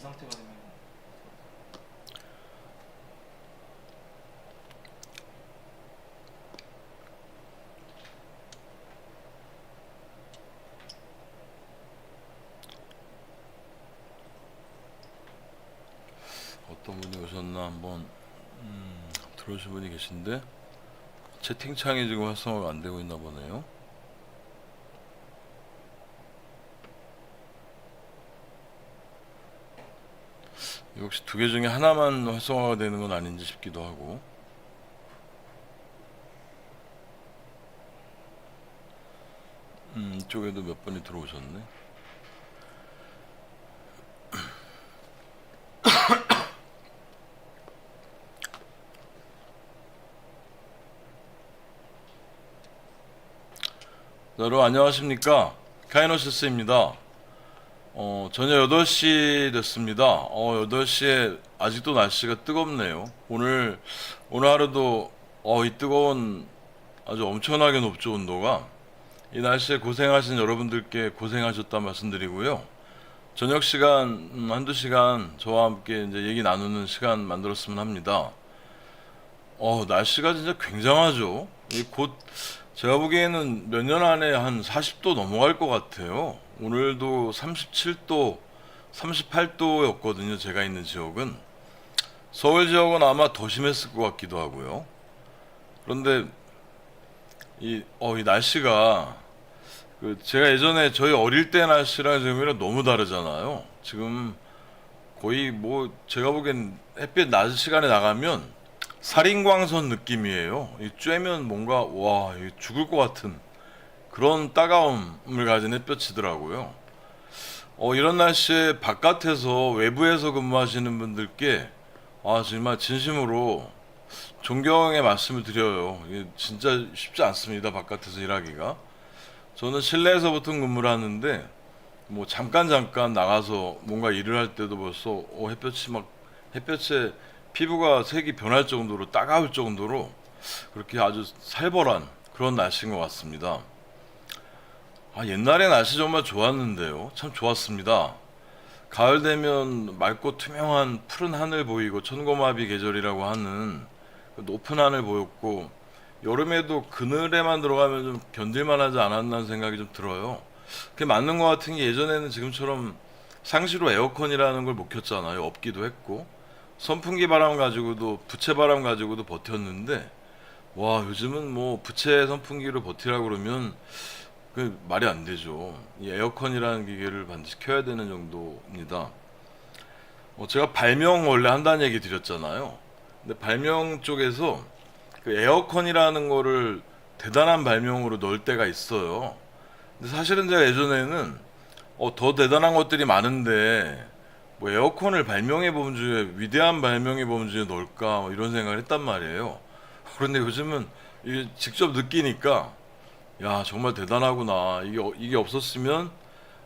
상태가 되면 어떤 분이 오셨나 한번 들어오신 분이 계신데 채팅창이 지금 활성화가 안 되고 있나 보네요. 이거 혹시 두 개 중에 하나만 활성화가 되는 건 아닌지 싶기도 하고. 이쪽에도 몇 분이 들어오셨네. 여러분 안녕하십니까, 카이노시스입니다. 저녁 8시 됐습니다. 8시에 아직도 날씨가 뜨겁네요. 오늘 하루도 이 뜨거운 아주 엄청나게 높죠, 온도가. 이 날씨에 고생하신 여러분들께 고생하셨다 말씀드리고요. 저녁 시간 한두 시간 저와 함께 이제 얘기 나누는 시간 만들었으면 합니다. 날씨가 진짜 굉장하죠. 곧 제가 보기에는 몇 년 안에 한 40도 넘어갈 것 같아요. 오늘도 37도, 38도였거든요. 제가 있는 지역은. 서울 지역은 아마 더 심했을 것 같기도 하고요. 그런데 이 날씨가 제가 예전에 저희 어릴 때 날씨랑 지금이랑 너무 다르잖아요. 지금 거의 뭐 제가 보기엔 햇빛 낮은 시간에 나가면 살인광선 느낌이에요. 이 쬐면 뭔가 와 죽을 것 같은 그런 따가움을 가진 햇볕이더라고요. 이런 날씨에 바깥에서 외부에서 근무하시는 분들께 정말 진심으로 존경의 말씀을 드려요. 이게 진짜 쉽지 않습니다. 바깥에서 일하기가. 저는 실내에서 보통 근무를 하는데 뭐 잠깐 나가서 뭔가 일을 할 때도 벌써 햇볕에 피부가 색이 변할 정도로 따가울 정도로 그렇게 아주 살벌한 그런 날씨인 것 같습니다. 옛날에 날씨 정말 좋았는데요. 참 좋았습니다. 가을 되면 맑고 투명한 푸른 하늘 보이고 천고마비 계절이라고 하는 그 높은 하늘 보였고, 여름에도 그늘에만 들어가면 좀 견딜만하지 않았나 생각이 좀 들어요. 그게 맞는 것 같은 게, 예전에는 지금처럼 상시로 에어컨이라는 걸 못 켰잖아요. 없기도 했고 선풍기 바람 가지고도, 부채 바람 가지고도 버텼는데, 와 요즘은 뭐 부채 선풍기로 버티라 그러면 그 말이 안 되죠. 이 에어컨이라는 기계를 반드시 켜야 되는 정도입니다. 제가 발명 원래 한다는 얘기 드렸잖아요. 근데 발명 쪽에서 그 에어컨이라는 거를 대단한 발명으로 넣을 때가 있어요. 근데 사실은 제가 예전에는 더 대단한 것들이 많은데 뭐 에어컨을 발명해 본 중에, 위대한 발명해 본 중에 넣을까 뭐 이런 생각을 했단 말이에요. 그런데 요즘은 이게 직접 느끼니까 야 정말 대단하구나. 이게 없었으면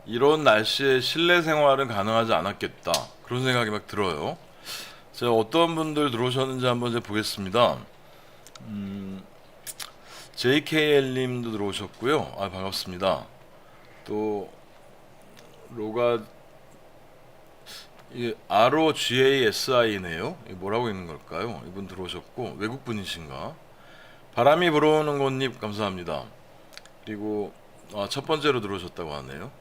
이런 날씨에 실내 생활은 가능하지 않았겠다, 그런 생각이 막 들어요. 제가 어떤 분들 들어오셨는지 한번 이제 보겠습니다. JKL님도 들어오셨고요. 반갑습니다. 또 로가, 이게 ROGASI네요. 이게 뭐라고 있는 걸까요? 이분 들어오셨고, 외국 분이신가? 바람이 불어오는 곳님 감사합니다. 그리고 첫 번째로 들어오셨다고 하네요.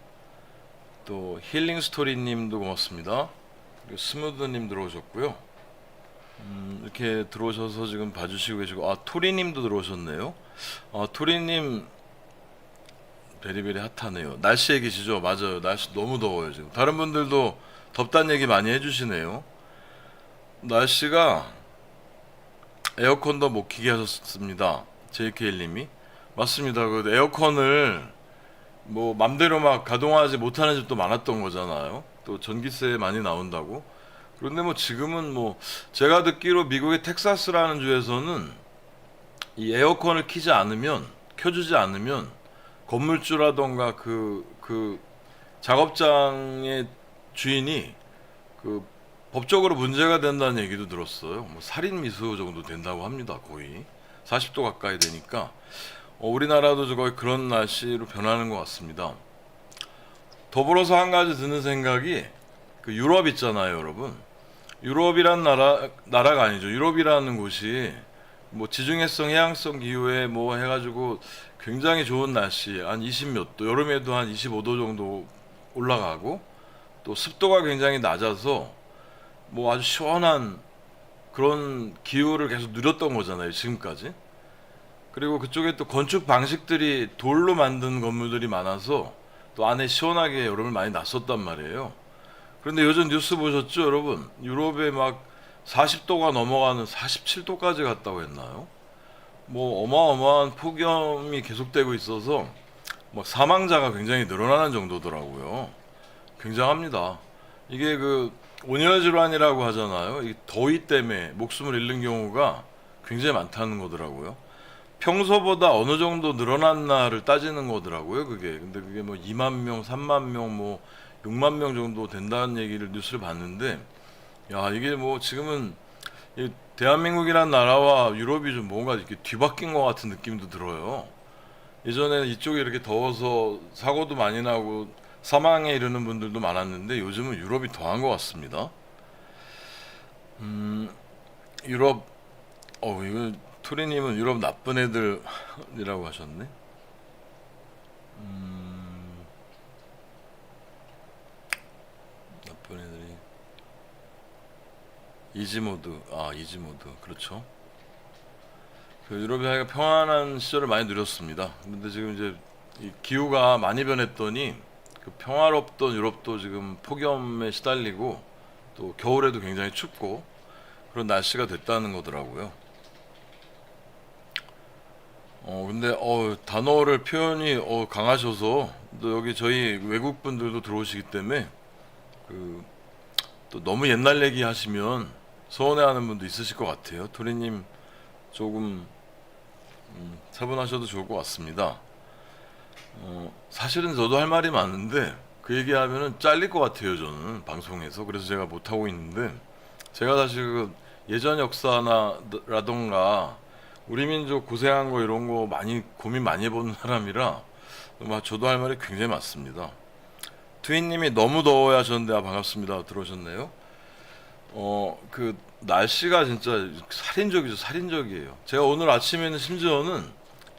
또 힐링 스토리님도 고맙습니다. 그리고 스무드님 들어오셨고요. 이렇게 들어오셔서 지금 봐주시고 계시고, 토리님도 들어오셨네요. 토리님 베리베리 핫하네요. 날씨 얘기시죠? 맞아요. 날씨 너무 더워요 지금. 다른 분들도 덥다는 얘기 많이 해주시네요. 날씨가 에어컨도 못 키게 하셨습니다. JKL님이. 맞습니다. 그 에어컨을 뭐 맘대로 막 가동하지 못하는 집도 많았던 거잖아요. 또 전기세 많이 나온다고. 그런데 뭐 지금은 뭐 제가 듣기로 미국의 텍사스라는 주에서는 이 에어컨을 켜주지 않으면 건물주라던가 그 작업장의 주인이 그 법적으로 문제가 된다는 얘기도 들었어요. 뭐 살인 미수 정도 된다고 합니다. 거의 40도 가까이 되니까 우리나라도 거의 그런 날씨로 변하는 것 같습니다. 더불어서 한 가지 드는 생각이, 그 유럽 있잖아요, 여러분. 유럽이란 나라가 아니죠. 유럽이라는 곳이 뭐 지중해성 해양성 기후에 뭐 해가지고 굉장히 좋은 날씨, 한 20 몇 도, 여름에도 한 25도 정도 올라가고, 또 습도가 굉장히 낮아서 뭐 아주 시원한 그런 기후를 계속 누렸던 거잖아요, 지금까지. 그리고 그쪽에 또 건축 방식들이 돌로 만든 건물들이 많아서 또 안에 시원하게 여름을 많이 났었단 말이에요. 그런데 요즘 뉴스 보셨죠, 여러분? 유럽에 막 40도가 넘어가는 47도까지 갔다고 했나요? 뭐 어마어마한 폭염이 계속되고 있어서 막 사망자가 굉장히 늘어나는 정도더라고요. 굉장합니다. 이게 그 온열 질환이라고 하잖아요. 이 더위 때문에 목숨을 잃는 경우가 굉장히 많다는 거더라고요. 평소보다 어느 정도 늘어났나를 따지는 거더라고요. 그게. 근데 그게 뭐 2만 명, 3만 명, 뭐 6만 명 정도 된다는 얘기를 뉴스를 봤는데, 야, 이게 뭐 지금은 이 대한민국이란 나라와 유럽이 좀 뭔가 이렇게 뒤바뀐 것 같은 느낌도 들어요. 예전에는 이쪽이 이렇게 더워서 사고도 많이 나고 사망에 이르는 분들도 많았는데 요즘은 유럽이 더한 것 같습니다. 유럽, 이거 토리님은 유럽 나쁜 애들이라고 하셨네. 나쁜 애들이 이지모드, 이지모드, 그렇죠. 그 유럽이 하여간 평안한 시절을 많이 누렸습니다. 근데 지금 이제 이 기후가 많이 변했더니 그 평화롭던 유럽도 지금 폭염에 시달리고 또 겨울에도 굉장히 춥고 그런 날씨가 됐다는 거더라고요. 근데 단어를 표현이 강하셔서 또 여기 저희 외국 분들도 들어오시기 때문에 그 또 너무 옛날 얘기 하시면 서운해하는 분도 있으실 것 같아요. 토리님 조금 차분하셔도 좋을 것 같습니다. 사실은 저도 할 말이 많은데 그 얘기하면은 잘릴 것 같아요, 저는 방송에서. 그래서 제가 못 하고 있는데, 제가 사실 그 예전 역사나라던가 우리 민족 고생한 거 이런 거 많이 고민 많이 해보는 사람이라 저도 할 말이 굉장히 많습니다. 트윈님이 너무 더워야 하셨는데, 반갑습니다. 들어오셨네요. 그 날씨가 진짜 살인적이죠. 살인적이에요. 제가 오늘 아침에는 심지어는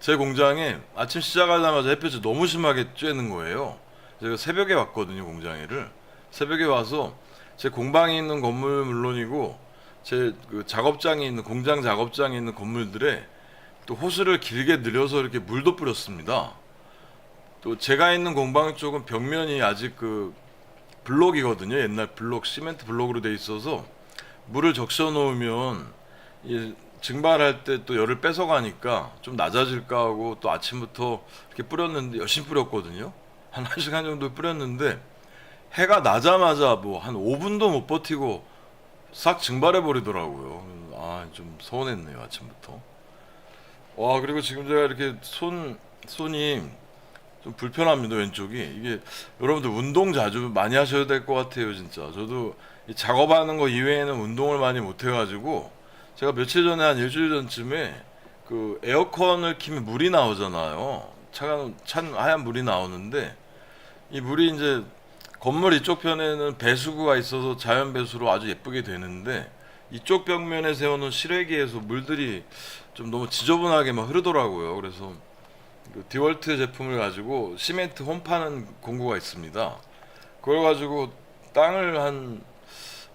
제 공장에 아침 시작하자마자 햇볕이 너무 심하게 쬐는 거예요. 제가 새벽에 왔거든요, 공장에를. 새벽에 와서 제 공방에 있는 건물 물론이고 제 그 작업장에 있는 공장 작업장에 있는 건물들에 또 호스를 길게 늘려서 이렇게 물도 뿌렸습니다. 또 제가 있는 공방 쪽은 벽면이 아직 그 블록이거든요. 옛날 블록, 시멘트 블록으로 돼 있어서 물을 적셔 놓으면 이 증발할 때 또 열을 뺏어가니까 좀 낮아질까 하고 또 아침부터 이렇게 뿌렸는데 열심히 뿌렸거든요. 한 1시간 정도 뿌렸는데 해가 나자마자 뭐 한 5분도 못 버티고 싹 증발해 버리더라고요. 좀 서운했네요, 아침부터. 와, 그리고 지금 제가 이렇게 손이 좀 불편합니다, 왼쪽이. 이게 여러분들 운동 자주 많이 하셔야 될 것 같아요, 진짜. 저도 이 작업하는 거 이외에는 운동을 많이 못 해가지고 제가 며칠 전에 한 일주일 전쯤에 그 에어컨을 키면 물이 나오잖아요. 찬 하얀 물이 나오는데 이 물이 이제 건물 이쪽 편에는 배수구가 있어서 자연 배수로 아주 예쁘게 되는데 이쪽 벽면에 세워놓은 실외기에서 물들이 좀 너무 지저분하게 막 흐르더라고요. 그래서 그 디월트 제품을 가지고 시멘트 홈 파는 공구가 있습니다. 그걸 가지고 땅을 한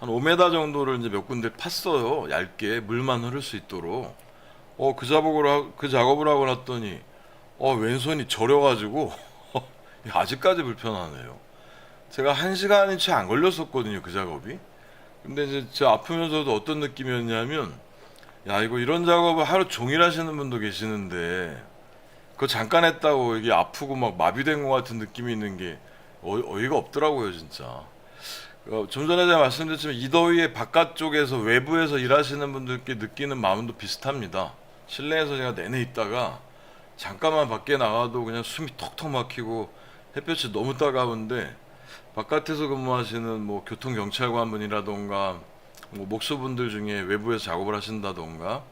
5m 정도를 이제 몇 군데 팠어요. 얇게 물만 흐를 수 있도록. 그 작업을 하고 났더니 왼손이 저려가지고 아직까지 불편하네요. 제가 1시간이 채 안 걸렸었거든요, 그 작업이. 근데 이제 제가 아프면서도 어떤 느낌이었냐면, 야, 이거 이런 작업을 하루 종일 하시는 분도 계시는데 그거 잠깐 했다고 이게 아프고 막 마비된 것 같은 느낌이 있는 게 어이가 없더라고요, 진짜. 좀 전에 제가 말씀드렸지만 이 더위에 바깥쪽에서 외부에서 일하시는 분들께 느끼는 마음도 비슷합니다. 실내에서 제가 내내 있다가 잠깐만 밖에 나가도 그냥 숨이 턱턱 막히고 햇볕이 너무 따가운데, 바깥에서 근무하시는 뭐 교통경찰관분이라던가 뭐 목수분들 중에 외부에서 작업을 하신다던가.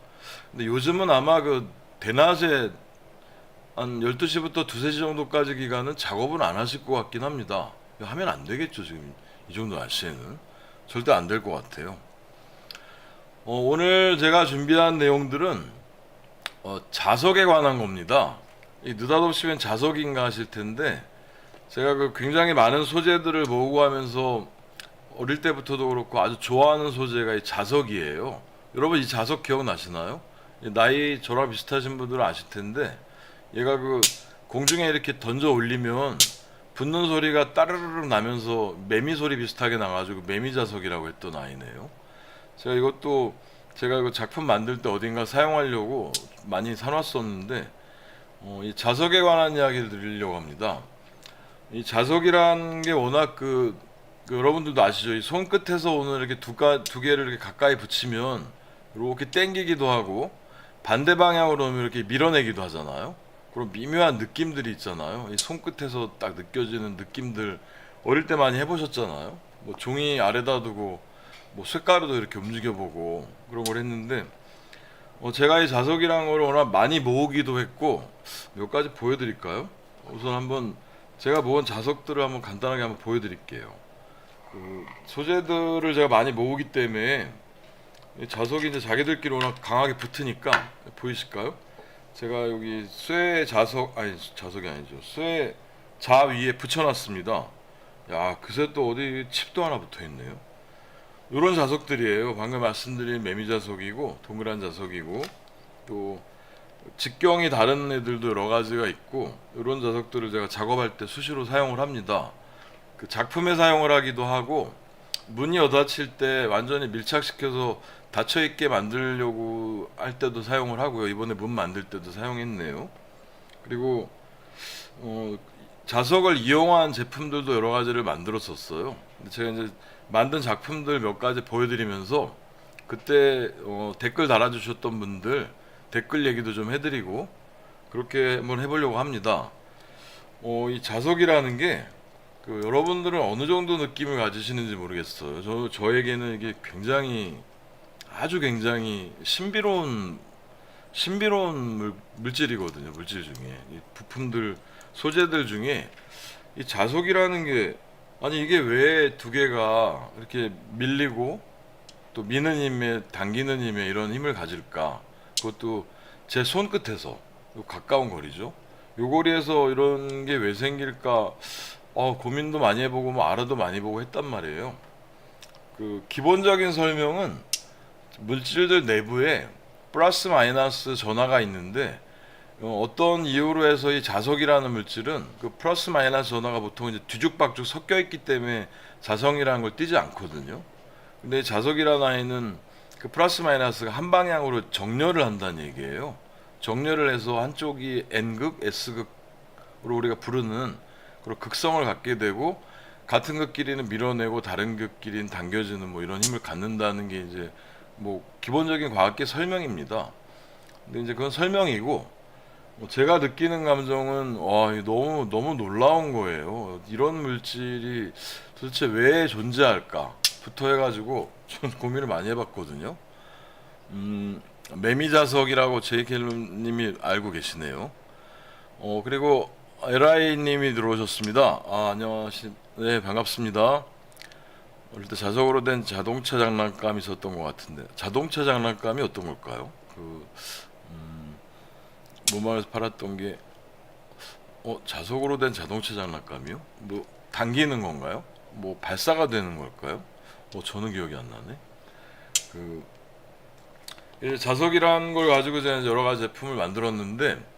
근데 요즘은 아마 그 대낮에 한 12시부터 2, 3시 정도까지 기간은 작업은 안 하실 것 같긴 합니다. 하면 안 되겠죠, 지금. 이 정도 날씨에는 절대 안 될 것 같아요. 오늘 제가 준비한 내용들은 자석에 관한 겁니다. 이 느닷없이면 자석인가 하실 텐데, 제가 그 굉장히 많은 소재들을 모으고 하면서 어릴 때부터도 그렇고 아주 좋아하는 소재가 이 자석이에요. 여러분 이 자석 기억나시나요? 나이 저랑 비슷하신 분들은 아실 텐데, 얘가 그 공중에 이렇게 던져 올리면 붙는 소리가 따르르르 나면서 매미 소리 비슷하게 나가지고 매미 자석이라고 했던 아이네요. 제가 이것도 제가 그 작품 만들 때 어딘가 사용하려고 많이 사놨었는데, 이 자석에 관한 이야기를 드리려고 합니다. 이 자석이란 게 워낙 그 여러분들도 아시죠? 이 손끝에서 오는 이렇게 두 개를 이렇게 가까이 붙이면 이렇게 당기기도 하고, 반대 방향으로 오면 이렇게 밀어내기도 하잖아요. 그런 미묘한 느낌들이 있잖아요. 이 손끝에서 딱 느껴지는 느낌들 어릴 때 많이 해보셨잖아요. 뭐 종이 아래다 두고 뭐 쇳가루도 이렇게 움직여보고 그런 걸 했는데, 제가 이 자석이란 걸 워낙 많이 모으기도 했고, 몇 가지 보여드릴까요? 우선 한번 제가 모은 자석들을 한번 간단하게 한번 보여드릴게요. 그 소재들을 제가 많이 모으기 때문에 이 자석이 이제 자기들끼리 워낙 강하게 붙으니까, 보이실까요? 제가 여기 쇠 자석, 아니 자석이 아니죠, 쇠 자 위에 붙여놨습니다. 야, 그새 또 어디 칩도 하나 붙어있네요. 이런 자석들이에요. 방금 말씀드린 매미 자석이고 동그란 자석이고, 또 직경이 다른 애들도 여러 가지가 있고, 이런 자석들을 제가 작업할 때 수시로 사용을 합니다. 그 작품에 사용을 하기도 하고, 문이 어다칠 때 완전히 밀착시켜서 닫혀있게 만들려고 할 때도 사용을 하고요. 이번에 문 만들 때도 사용했네요. 그리고 자석을 이용한 제품들도 여러 가지를 만들었었어요. 근데 제가 이제 만든 작품들 몇 가지 보여드리면서 그때 댓글 달아주셨던 분들 댓글 얘기도 좀 해드리고 그렇게 한번 해보려고 합니다. 이 자석이라는 게 여러분들은 어느 정도 느낌을 가지시는지 모르겠어요. 저에게는 이게 아주 굉장히 신비로운 물질이거든요. 물질 중에 이 부품들, 소재들 중에 이 자석이라는 게, 아니 이게 왜 두 개가 이렇게 밀리고 또 미는 힘에 당기는 힘에 이런 힘을 가질까? 그것도 제 손끝에서 가까운 거리죠. 요 거리에서 이런 게 왜 생길까? 고민도 많이 해보고 뭐 알아도 많이 보고 했단 말이에요. 그 기본적인 설명은 물질들 내부에 플러스 마이너스 전하가 있는데, 어떤 이유로 해서 이 자석이라는 물질은 그 플러스 마이너스 전하가 보통 이제 뒤죽박죽 섞여 있기 때문에 자성이라는 걸 띄지 않거든요. 근데 자석이라는 아이는 그 플러스 마이너스가 한 방향으로 정렬을 한다는 얘기예요. 정렬을 해서 한쪽이 N극, S극으로 우리가 부르는 그런 극성을 갖게 되고, 같은 극끼리는 밀어내고 다른 극끼리는 당겨지는 뭐 이런 힘을 갖는다는 게 이제 뭐 기본적인 과학계 설명입니다. 근데 이제 그건 설명이고, 제가 느끼는 감정은 이게 너무 놀라운 거예요. 이런 물질이 도대체 왜 존재할까부터 해가지고 좀 고민을 많이 해봤거든요. 매미자석이라고 제이켈님이 알고 계시네요. 그리고 LI님이 들어오셨습니다. 안녕하십니까. 네, 반갑습니다. 어릴 때 자석으로 된 자동차 장난감이 있었던 것 같은데, 자동차 장난감이 어떤 걸까요? 모마에서 팔았던 게 자석으로 된 자동차 장난감이요? 뭐 당기는 건가요? 뭐 발사가 되는 걸까요? 저는 기억이 안 나네. 자석이라는 걸 가지고 제가 여러 가지 제품을 만들었는데,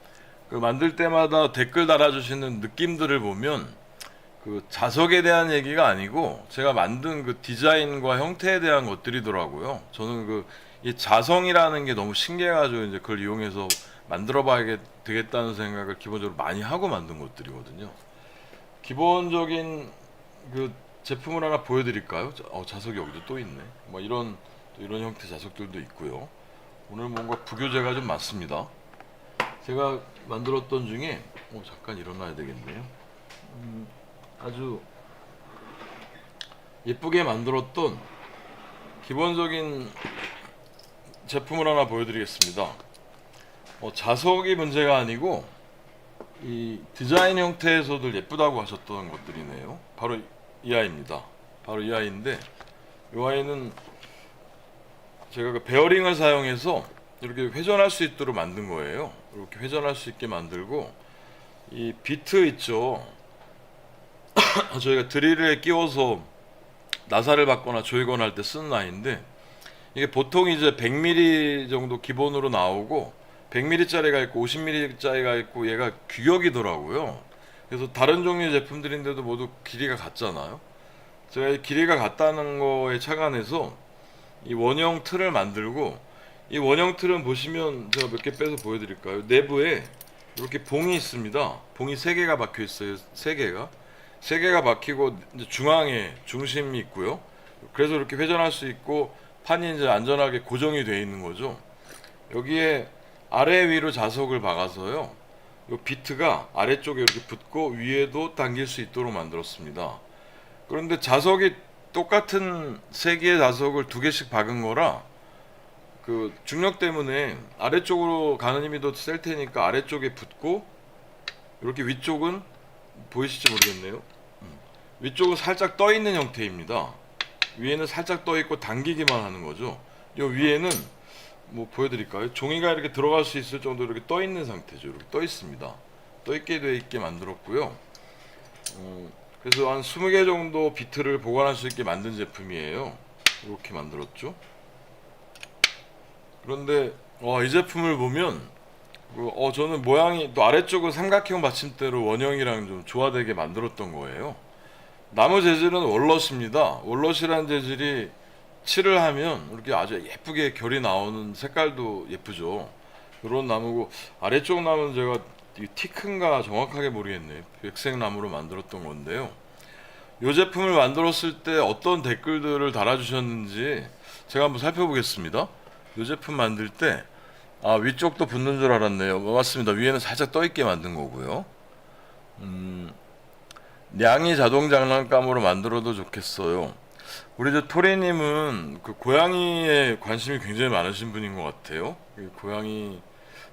그 만들 때마다 댓글 달아주시는 느낌들을 보면 그 자석에 대한 얘기가 아니고 제가 만든 그 디자인과 형태에 대한 것들이더라고요. 저는 이 자성이라는 게 너무 신기해가지고 이제 그걸 이용해서 만들어봐야 되겠다는 생각을 기본적으로 많이 하고 만든 것들이거든요. 기본적인 그 제품을 하나 보여드릴까요? 자석이 여기도 또 있네. 뭐 이런 형태 자석들도 있고요. 오늘 뭔가 부교재가 좀 많습니다. 제가 만들었던 중에 잠깐 일어나야 되겠네요. 아주 예쁘게 만들었던 기본적인 제품을 하나 보여드리겠습니다. 자석이 문제가 아니고 이 디자인 형태에서도 예쁘다고 하셨던 것들이네요. 바로 이 아이입니다. 바로 이 아이인데, 이 아이는 제가 그 베어링을 사용해서 이렇게 회전할 수 있도록 만든 거예요. 이렇게 회전할 수 있게 만들고, 이 비트 있죠. 저희가 드릴에 끼워서 나사를 받거나 조이거나 할 때 쓰는 아이인데, 이게 보통 이제 100mm 정도 기본으로 나오고 100mm짜리가 있고 50mm짜리가 있고 얘가 규격이더라고요. 그래서 다른 종류의 제품들인데도 모두 길이가 같잖아요. 제가 이 길이가 같다는 거에 착안해서 이 원형 틀을 만들고, 이 원형 틀은 보시면 제가 몇 개 빼서 보여드릴까요? 내부에 이렇게 봉이 있습니다. 봉이 3개가 박혀 있어요. 3개가 박히고 이제 중앙에 중심이 있고요. 그래서 이렇게 회전할 수 있고 판이 이제 안전하게 고정이 되어 있는 거죠. 여기에 아래 위로 자석을 박아서요, 이 비트가 아래쪽에 이렇게 붙고 위에도 당길 수 있도록 만들었습니다. 그런데 자석이 똑같은 3개의 자석을 2개씩 박은 거라 그 중력 때문에 아래쪽으로 가는 힘이 더 셀 테니까 아래쪽에 붙고, 이렇게 위쪽은 보이실지 모르겠네요. 위쪽은 살짝 떠 있는 형태입니다. 위에는 살짝 떠 있고 당기기만 하는 거죠. 이 위에는 뭐 보여드릴까요? 종이가 이렇게 들어갈 수 있을 정도로 이렇게 떠 있는 상태죠. 이렇게 떠 있습니다. 떠 있게 돼 있게 만들었고요. 그래서 한 20개 정도 비트를 보관할 수 있게 만든 제품이에요. 이렇게 만들었죠. 그런데 이 제품을 보면 저는 모양이 또 아래쪽은 삼각형 받침대로 원형이랑 좀 조화되게 만들었던 거예요. 나무 재질은 월넛입니다. 월넛이라는 재질이 칠을 하면 이렇게 아주 예쁘게 결이 나오는, 색깔도 예쁘죠. 이런 나무고, 아래쪽 나무는 제가 티큰가 정확하게 모르겠네요. 백색 나무로 만들었던 건데요. 이 제품을 만들었을 때 어떤 댓글들을 달아주셨는지 제가 한번 살펴보겠습니다. 이 제품 만들 때 위쪽도 붙는 줄 알았네요. 맞습니다. 위에는 살짝 떠있게 만든 거고요. 냥이 자동 장난감으로 만들어도 좋겠어요. 우리 저 토리님은 그 고양이에 관심이 굉장히 많으신 분인 것 같아요. 고양이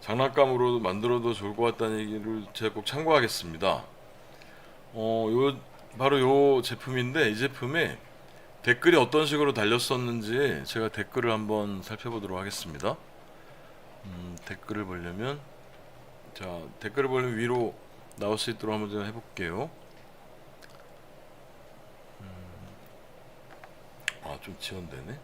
장난감으로 만들어도 좋을 것 같다는 얘기를 제가 꼭 참고하겠습니다. 바로 요 제품인데, 이 제품에 댓글이 어떤 식으로 달렸었는지 제가 댓글을 한번 살펴보도록 하겠습니다. 댓글을 보려면, 댓글을 보려면 위로 나올 수 있도록 한번 제가 해볼게요. 좀 지연되네.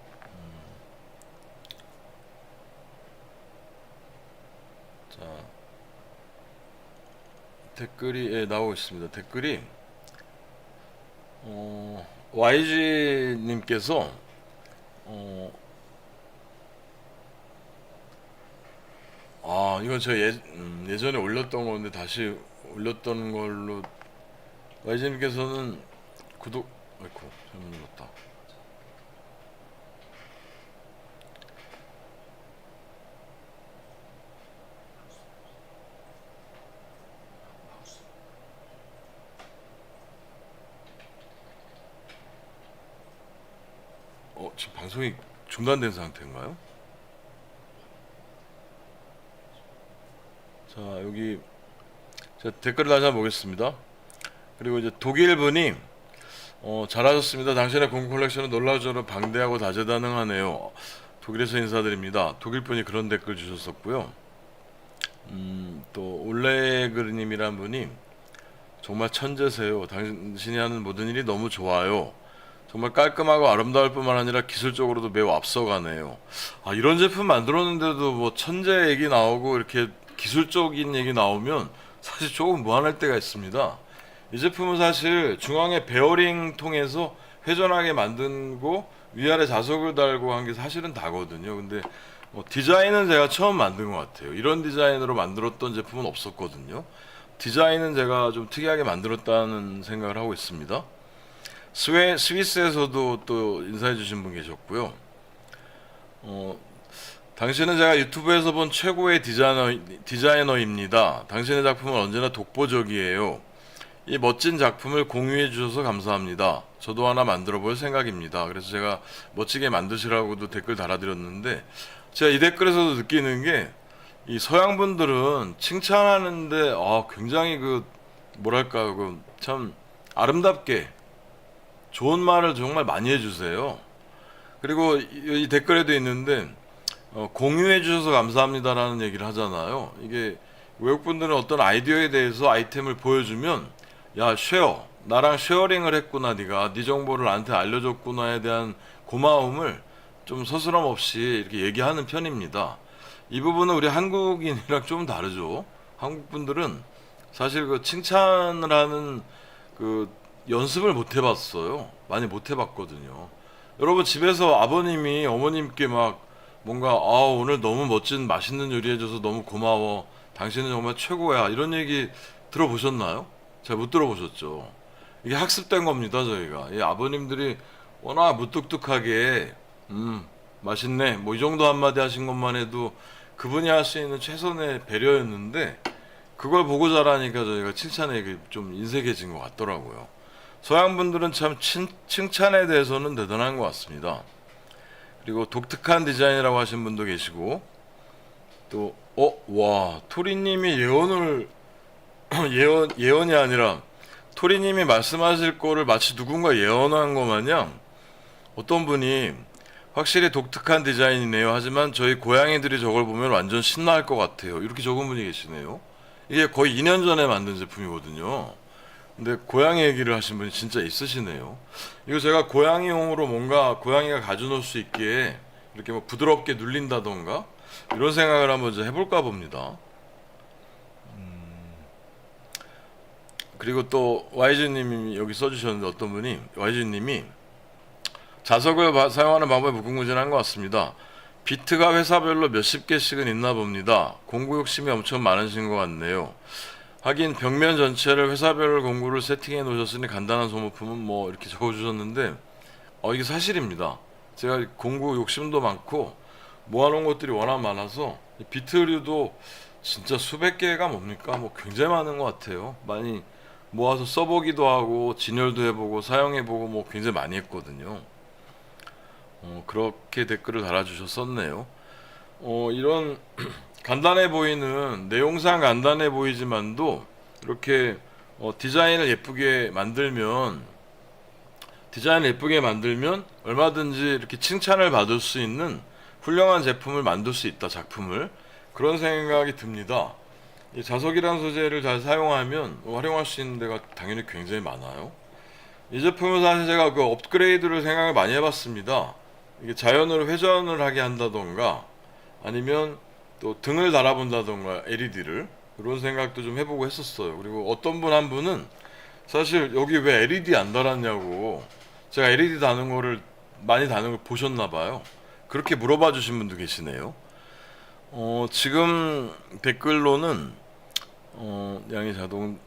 댓글이 나오고 있습니다. 댓글이 YG님께서 이건 제가 예전에 올렸던 건데 다시 올렸던 걸로, YG님께서는 아이고 잘못 눌렀다. 지금 방송이 중단된 상태인가요? 자, 여기 제가 댓글을 다시 한번 보겠습니다. 그리고 이제 독일 분이 잘하셨습니다. 당신의 공구 컬렉션은 놀라우저로 방대하고 다재다능하네요. 독일에서 인사드립니다. 독일 분이 그런 댓글 주셨었고요. 또 올레그님이란 분이 정말 천재세요. 당신이 하는 모든 일이 너무 좋아요. 정말 깔끔하고 아름다울 뿐만 아니라 기술적으로도 매우 앞서가네요. 이런 제품 만들었는데도 뭐 천재 얘기 나오고 이렇게 기술적인 얘기 나오면 사실 조금 무안할 때가 있습니다. 이 제품은 사실 중앙에 베어링 통해서 회전하게 만들고 위아래 자석을 달고 한 게 사실은 다거든요. 근데 디자인은 제가 처음 만든 것 같아요. 이런 디자인으로 만들었던 제품은 없었거든요. 디자인은 제가 좀 특이하게 만들었다는 생각을 하고 있습니다. 스위스에서도 또 인사해 주신 분 계셨고요. 당신은 제가 유튜브에서 본 최고의 디자이너입니다. 당신의 작품은 언제나 독보적이에요. 이 멋진 작품을 공유해 주셔서 감사합니다. 저도 하나 만들어 볼 생각입니다. 그래서 제가 멋지게 만드시라고도 댓글 달아드렸는데, 제가 이 댓글에서도 느끼는 게, 이 서양 분들은 칭찬하는데 굉장히 뭐랄까 참 아름답게 좋은 말을 정말 많이 해주세요. 그리고 이 댓글에도 있는데 공유해 주셔서 감사합니다라는 얘기를 하잖아요. 이게 외국분들은 어떤 아이디어에 대해서 아이템을 보여주면 야 쉐어 나랑 쉐어링을 했구나 네가 네 정보를 나한테 알려줬구나에 대한 고마움을 좀 서스럼 없이 이렇게 얘기하는 편입니다. 이 부분은 우리 한국인이랑 좀 다르죠. 한국 분들은 사실 그 칭찬을 하는 그 연습을 못 해봤어요. 많이 못 해봤거든요. 여러분 집에서 아버님이 어머님께 막 뭔가 오늘 너무 멋진 맛있는 요리 해줘서 너무 고마워. 당신은 정말 최고야. 이런 얘기 들어보셨나요? 잘 못 들어보셨죠. 이게 학습된 겁니다, 저희가. 이 아버님들이 워낙 무뚝뚝하게 맛있네. 뭐 이 정도 한마디 하신 것만 해도 그분이 할 수 있는 최선의 배려였는데 그걸 보고 자라니까 저희가 칭찬에 좀 인색해진 것 같더라고요. 서양 분들은 참 칭찬에 대해서는 대단한 것 같습니다. 그리고 독특한 디자인이라고 하신 분도 계시고 또 토리님이 예언을 예언이 아니라 토리님이 말씀하실 거를 마치 누군가 예언한 것 마냥 어떤 분이 확실히 독특한 디자인이네요. 하지만 저희 고양이들이 저걸 보면 완전 신나할 것 같아요. 이렇게 적은 분이 계시네요. 이게 거의 2년 전에 만든 제품이거든요. 근데 고양이 얘기를 하신 분이 진짜 있으시네요. 이거 제가 고양이용으로 뭔가 고양이가 가져놓을 수 있게 이렇게 뭐 부드럽게 눌린다던가 이런 생각을 한번 이제 해볼까 봅니다. 그리고 또 YG님이 여기 써주셨는데 어떤 분이 YG님이 자석을 사용하는 방법이 무궁무진한 것 같습니다. 비트가 회사별로 몇십 개씩은 있나 봅니다. 공구 욕심이 엄청 많으신 것 같네요. 하긴 벽면 전체를 회사별 공구를 세팅해 놓으셨으니 간단한 소모품은 뭐 이렇게 적어주셨는데 이게 사실입니다. 제가 공구 욕심도 많고 모아놓은 것들이 워낙 많아서 비트류도 진짜 수백 개가 뭡니까? 뭐 굉장히 많은 것 같아요. 많이 모아서 써보기도 하고 진열도 해보고 사용해보고 뭐 굉장히 많이 했거든요. 그렇게 댓글을 달아주셨었네요. 이런 간단해 보이는 내용상 간단해 보이지만도 이렇게 디자인을 예쁘게 만들면 얼마든지 이렇게 칭찬을 받을 수 있는 훌륭한 제품을 만들 수 있다. 작품을 그런 생각이 듭니다. 이 자석이라는 소재를 잘 사용하면 활용할 수 있는 데가 당연히 굉장히 많아요. 이 제품은 사실 제가 그 업그레이드를 생각을 많이 해봤습니다. 이게 자연으로 회전을 하게 한다던가 아니면 또 등을 달아본다던가 LED를 그런 생각도 좀 해보고 했었어요. 그리고 어떤 분 한 분은 사실 여기 왜 LED 안 달았냐고 제가 LED 다는 거를 많이 다는 걸 보셨나봐요. 그렇게 물어봐 주신 분도 계시네요. 지금 댓글로는 양이 자동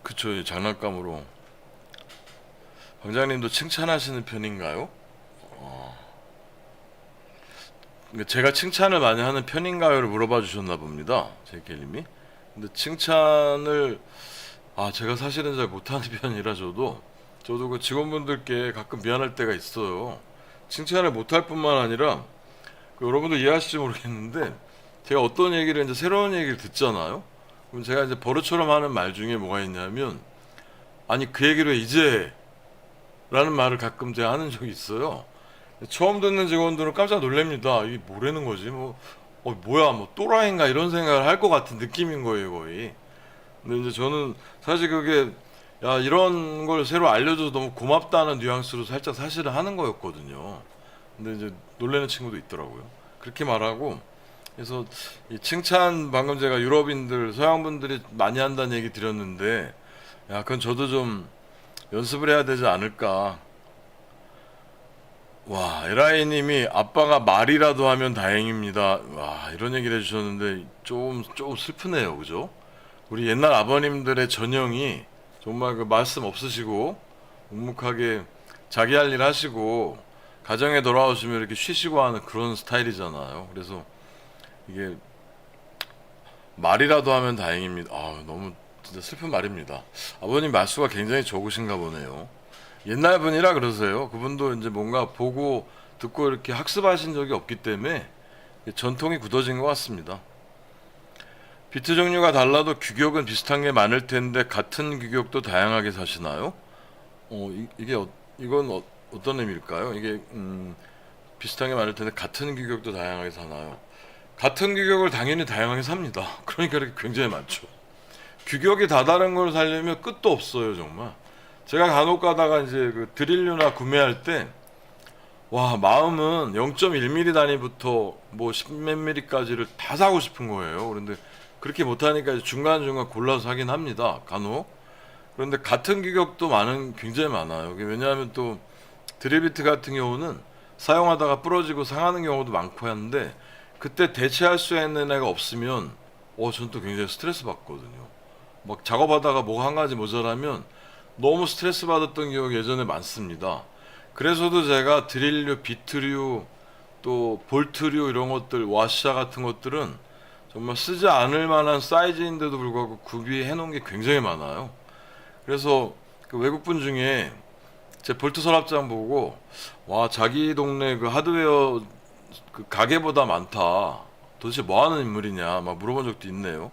그쵸 장난감으로 방장님도 칭찬하시는 편인가요? 제가 칭찬을 많이 하는 편인가요를 물어봐 주셨나 봅니다. 제이케님이. 근데 칭찬을 제가 사실은 잘 못하는 편이라 저도 그 직원분들께 가끔 미안할 때가 있어요. 칭찬을 못할 뿐만 아니라 여러분도 이해하실지 모르겠는데 제가 어떤 얘기를 이제 새로운 얘기를 듣잖아요. 그럼 제가 이제 버릇처럼 하는 말 중에 뭐가 있냐면 아니 그 얘기를 왜 이제 라는 말을 가끔 제가 하는 적이 있어요. 처음 듣는 직원들은 깜짝 놀랍니다. 이게 뭐라는 거지? 뭐야, 또라이인가 이런 생각을 할 것 같은 느낌인 거예요, 거의. 근데 이제 저는 사실 그게 야 이런 걸 새로 알려줘서 너무 고맙다는 뉘앙스로 살짝 사실은 하는 거였거든요. 근데 이제 놀라는 친구도 있더라고요. 그렇게 말하고 그래서 이 칭찬 방금 제가 유럽인들, 서양분들이 많이 한다는 얘기 드렸는데 그건 저도 좀 연습을 해야 되지 않을까. 와, 에라이님이 아빠가 말이라도 하면 다행입니다. 와, 이런 얘기를 해주셨는데 조금 슬프네요, 그죠? 우리 옛날 아버님들의 전형이 정말 그 말씀 없으시고 묵묵하게 자기 할 일 하시고 가정에 돌아오시면 이렇게 쉬시고 하는 그런 스타일이잖아요. 그래서 이게 말이라도 하면 다행입니다. 너무 진짜 슬픈 말입니다. 아버님 말수가 굉장히 적으신가 보네요. 옛날 분이라 그러세요. 그분도 이제 뭔가 보고 듣고 이렇게 학습하신 적이 없기 때문에 전통이 굳어진 것 같습니다. 비트 종류가 달라도 규격은 비슷한 게 많을 텐데 같은 규격도 다양하게 사시나요? 이게 이건 어떤 의미일까요? 이게 비슷하게 말할 텐데 같은 규격도 다양하게 사나요? 같은 규격을 당연히 다양하게 삽니다. 그러니까 이렇게 굉장히 많죠. 규격이 다 다른 걸 사려면 끝도 없어요, 정말. 제가 간혹 가다가 이제 그 드릴류나 구매할 때, 와, 마음은 0.1mm 단위부터 뭐 10몇 mm까지를 다 사고 싶은 거예요. 그런데 그렇게 못하니까 중간중간 골라서 사긴 합니다, 간혹. 그런데 같은 규격도 굉장히 많아요. 왜냐하면 또 드릴비트 같은 경우는 사용하다가 부러지고 상하는 경우도 많고 하는데, 그때 대체할 수 있는 애가 없으면 전 또 굉장히 스트레스 받거든요. 막 작업하다가 뭐가 한 가지 모자라면 너무 스트레스 받았던 기억이 예전에 많습니다. 그래서도 제가 드릴류, 비트류, 또 볼트류 이런 것들, 와샤 같은 것들은 정말 쓰지 않을 만한 사이즈인데도 불구하고 구비해 놓은 게 굉장히 많아요. 그래서 그 외국분 중에 제 볼트 서랍장 보고, 와, 자기 동네 그 하드웨어 그 가게보다 많다, 도대체 뭐 하는 인물이냐 막 물어본 적도 있네요.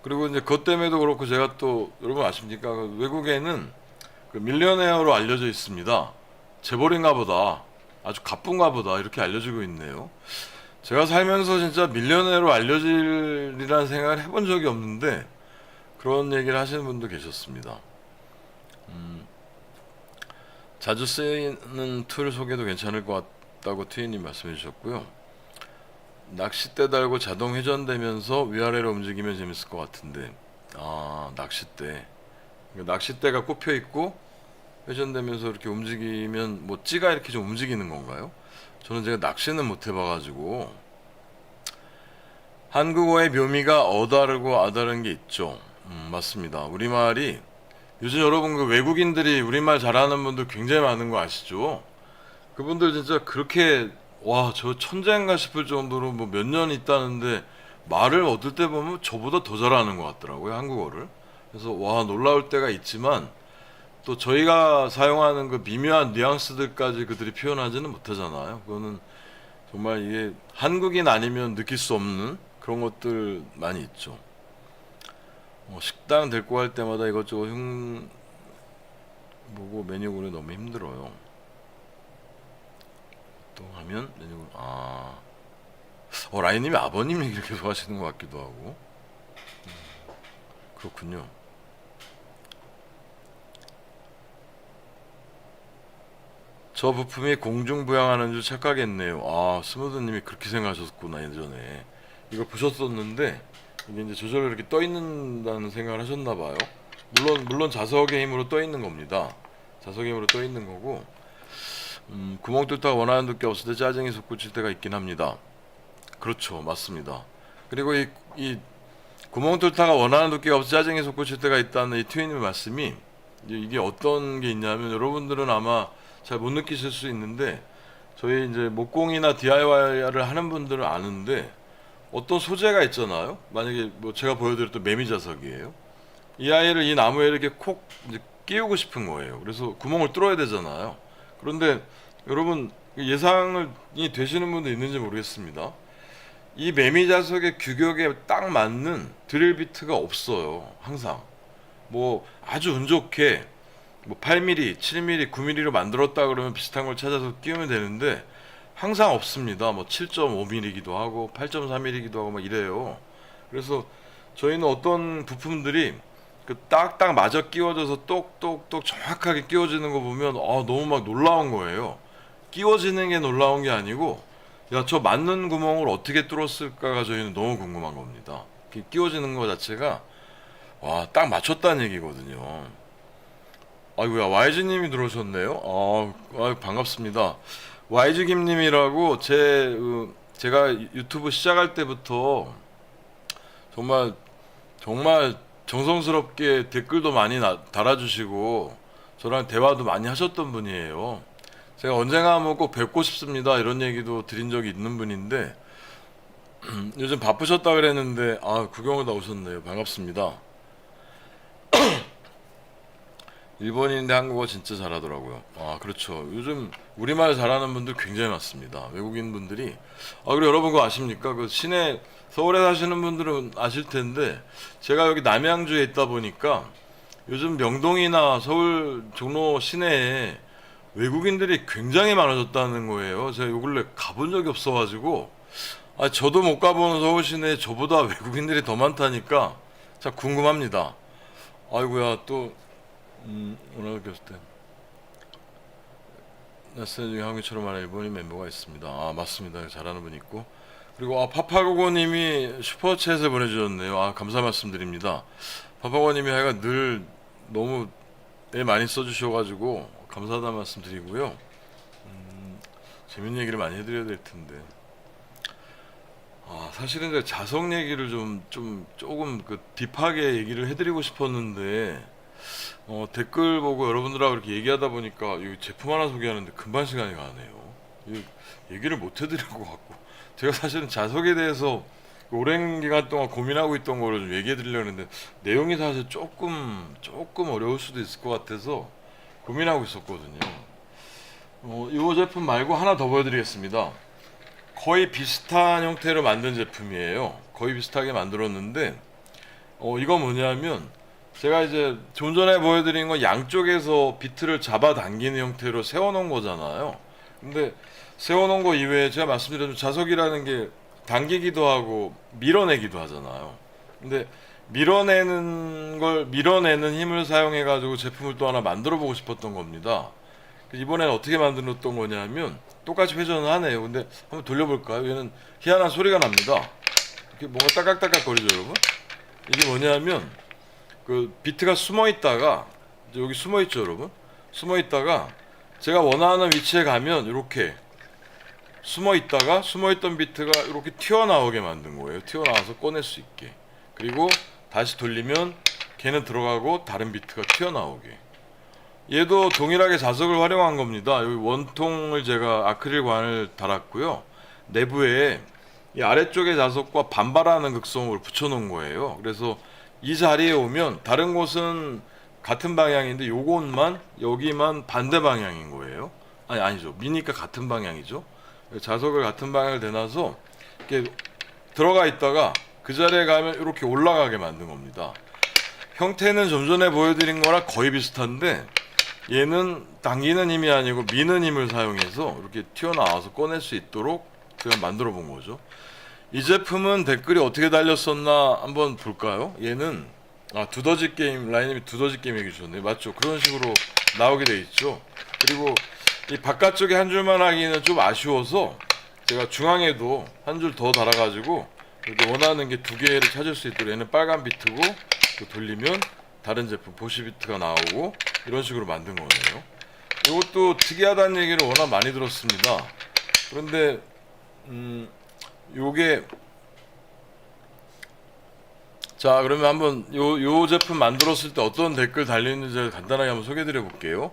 그리고 이제 그것 때문에도 그렇고, 제가 또 여러분 아십니까? 그 외국에는 그 밀리언웨어로 알려져 있습니다. 재벌인가 보다, 아주 가뿐가 보다 이렇게 알려지고 있네요. 제가 살면서 진짜 밀리언웨어로 알려질이라는 생각을 해본 적이 없는데 그런 얘기를 하시는 분도 계셨습니다. 자주 쓰이는 툴 소개도 괜찮을 것 같다고 트윈님 말씀해 주셨고요. 낚싯대 달고 자동 회전되면서 위아래로 움직이면 재밌을 것 같은데, 낚싯대. 낚싯대가 꼽혀 있고 회전되면서 이렇게 움직이면 뭐 찌가 이렇게 좀 움직이는 건가요? 저는 제가 낚시는 못 해봐가지고. 한국어의 묘미가 어다르고 아다른 게 있죠. 맞습니다. 우리말이 요즘 여러분 그 외국인들이 우리말 잘하는 분들 굉장히 많은 거 아시죠? 그분들 진짜 그렇게, 와, 저 천재인가 싶을 정도로 뭐 몇 년 있다는데 말을 얻을 때 보면 저보다 더 잘하는 것 같더라고요, 한국어를. 그래서 와, 놀라울 때가 있지만 또 저희가 사용하는 그 미묘한 뉘앙스들까지 그들이 표현하지는 못하잖아요. 그거는 정말 이게 한국인 아니면 느낄 수 없는 그런 것들 많이 있죠. 식당 데리고 갈 때마다 이것저것 보고 메뉴 고르기 너무 힘들어요. 또 하면 메뉴 라인님이 아버님이 이렇게 좋아하시는 것 같기도 하고. 그렇군요. 저 부품이 공중부양하는 줄 착각했네요. 스무드님이 그렇게 생각하셨구나. 예전에 이거 보셨었는데 이게 이제 저절로 이렇게 떠 있는다는 생각을 하셨나봐요. 물론 자석의 힘으로 떠 있는 겁니다. 자석의 힘으로 떠 있는 거고, 구멍 뚫다가 원하는 두께 없을 때 짜증이 솟구칠 때가 있긴 합니다. 그렇죠, 맞습니다. 그리고 이 구멍 뚫다가 원하는 두께가 없어 짜증이 솟구칠 때가 있다는 이 트윈의 말씀이, 이게 어떤 게 있냐면, 여러분들은 아마 잘 못 느끼실 수 있는데, 저희 이제 목공이나 DIY를 하는 분들은 아는데, 어떤 소재가 있잖아요. 만약에 뭐 제가 보여드렸던 매미자석이에요. 이 아이를 이 나무에 이렇게 콕 이제 끼우고 싶은 거예요. 그래서 구멍을 뚫어야 되잖아요. 그런데 여러분 예상이 되시는 분도 있는지 모르겠습니다. 이 매미자석의 규격에 딱 맞는 드릴 비트가 없어요. 항상 뭐 아주 운 좋게 뭐 8mm, 7mm, 9mm로 만들었다 그러면 비슷한 걸 찾아서 끼우면 되는데 항상 없습니다. 뭐 7.5mm이기도 하고 8.3mm이기도 하고 막 이래요. 그래서 저희는 어떤 부품들이 그 딱딱 맞아 끼워져서 똑똑똑 정확하게 끼워지는 거 보면 너무 막 놀라운 거예요. 끼워지는 게 놀라운 게 아니고, 야, 저 맞는 구멍을 어떻게 뚫었을까가 저희는 너무 궁금한 겁니다. 끼워지는 거 자체가 와, 딱 맞췄다는 얘기거든요. 아이고야, YG님이 들어오셨네요. 반갑습니다. YG김님이라고 제가 유튜브 시작할 때부터 정말 정성스럽게 댓글도 많이 달아주시고 저랑 대화도 많이 하셨던 분이에요. 제가 언젠가 한번 꼭 뵙고 싶습니다 이런 얘기도 드린 적이 있는 분인데 요즘 바쁘셨다 그랬는데 구경을 다 오셨네요. 반갑습니다. 일본인인데 한국어 진짜 잘하더라고요. 그렇죠. 요즘 우리말 잘하는 분들 굉장히 많습니다. 외국인 분들이. 그리고 여러분 그거 아십니까? 그 시내, 서울에 사시는 분들은 아실 텐데, 제가 여기 남양주에 있다 보니까 요즘 명동이나 서울 종로 시내에 외국인들이 굉장히 많아졌다는 거예요. 제가 요 근래 가본 적이 없어가지고, 저도 못 가본 서울 시내에 저보다 외국인들이 더 많다니까 자 궁금합니다. 아이고야 또 오늘 교수 때 낯선 중에 한국처럼 말하는 일본인 멤버가 있습니다. 맞습니다. 잘하는 분 있고, 그리고 파파고고님이 슈퍼챗을 보내주셨네요. 감사 말씀드립니다. 파파고님이 하여간 늘 너무 애 많이 써주셔가지고 감사하다는 말씀드리고요. 재밌는 얘기를 많이 해드려야 될 텐데. 사실은 제가 자석 얘기를 조금 딥하게 얘기를 해드리고 싶었는데, 댓글 보고 여러분들하고 이렇게 얘기하다 보니까 이 제품 하나 소개하는데 금방 시간이 가네요. 얘기를 못 해드릴 것 같고, 제가 사실은 자석에 대해서 오랜 기간 동안 고민하고 있던 거를 좀 얘기해 드리려고 했는데 내용이 사실 조금 어려울 수도 있을 것 같아서 고민하고 있었거든요. 이 제품 말고 하나 더 보여드리겠습니다. 거의 비슷한 형태로 만든 제품이에요. 거의 비슷하게 만들었는데, 이거 뭐냐면 제가 이제 좀 전에 보여드린 건 양쪽에서 비트를 잡아당기는 형태로 세워놓은 거잖아요. 근데 세워놓은 거 이외에 제가 말씀드린 자석이라는 게 당기기도 하고 밀어내기도 하잖아요. 근데 밀어내는 힘을 사용해 가지고 제품을 또 하나 만들어 보고 싶었던 겁니다. 이번에는 어떻게 만들었던 거냐면 똑같이 회전을 하네요. 근데 한번 돌려볼까요? 얘는 희한한 소리가 납니다. 이렇게 뭔가 따깍따깍 거리죠, 여러분. 이게 뭐냐면 그 비트가 숨어 있다가 여기 숨어 있죠, 여러분. 숨어 있다가 제가 원하는 위치에 가면 이렇게 숨어 있던 비트가 이렇게 튀어나오게 만든 거예요. 튀어나와서 꺼낼 수 있게. 그리고 다시 돌리면 걔는 들어가고 다른 비트가 튀어나오게. 얘도 동일하게 자석을 활용한 겁니다. 여기 원통을 제가 아크릴 관을 달았고요. 내부에 이 아래쪽의 자석과 반발하는 극성을 붙여놓은 거예요. 그래서 이 자리에 오면 다른 곳은 같은 방향인데 요것만 여기만 반대 방향인 거예요. 아니죠. 미니까 같은 방향이죠. 자석을 같은 방향을 대놔서 이렇게 들어가 있다가 그 자리에 가면 이렇게 올라가게 만든 겁니다. 형태는 좀 전에 보여드린 거랑 거의 비슷한데 얘는 당기는 힘이 아니고 미는 힘을 사용해서 이렇게 튀어나와서 꺼낼 수 있도록 제가 만들어 본 거죠. 이 제품은 댓글이 어떻게 달렸었나 한번 볼까요? 얘는 두더지 게임, 라인님이 두더지 게임 얘기 주셨네요. 맞죠? 그런 식으로 나오게 돼 있죠. 그리고 이 바깥쪽에 한 줄만 하기는 좀 아쉬워서 제가 중앙에도 한 줄 더 달아가지고 이렇게 원하는 게 두 개를 찾을 수 있도록, 얘는 빨간 비트고 돌리면 다른 제품 보시 비트가 나오고 이런 식으로 만든 거네요. 이것도 특이하다는 얘기를 워낙 많이 들었습니다. 그런데 요게 자 그러면 한번 요 제품 만들었을 때 어떤 댓글 달렸는지 간단하게 한번 소개해 드려 볼게요.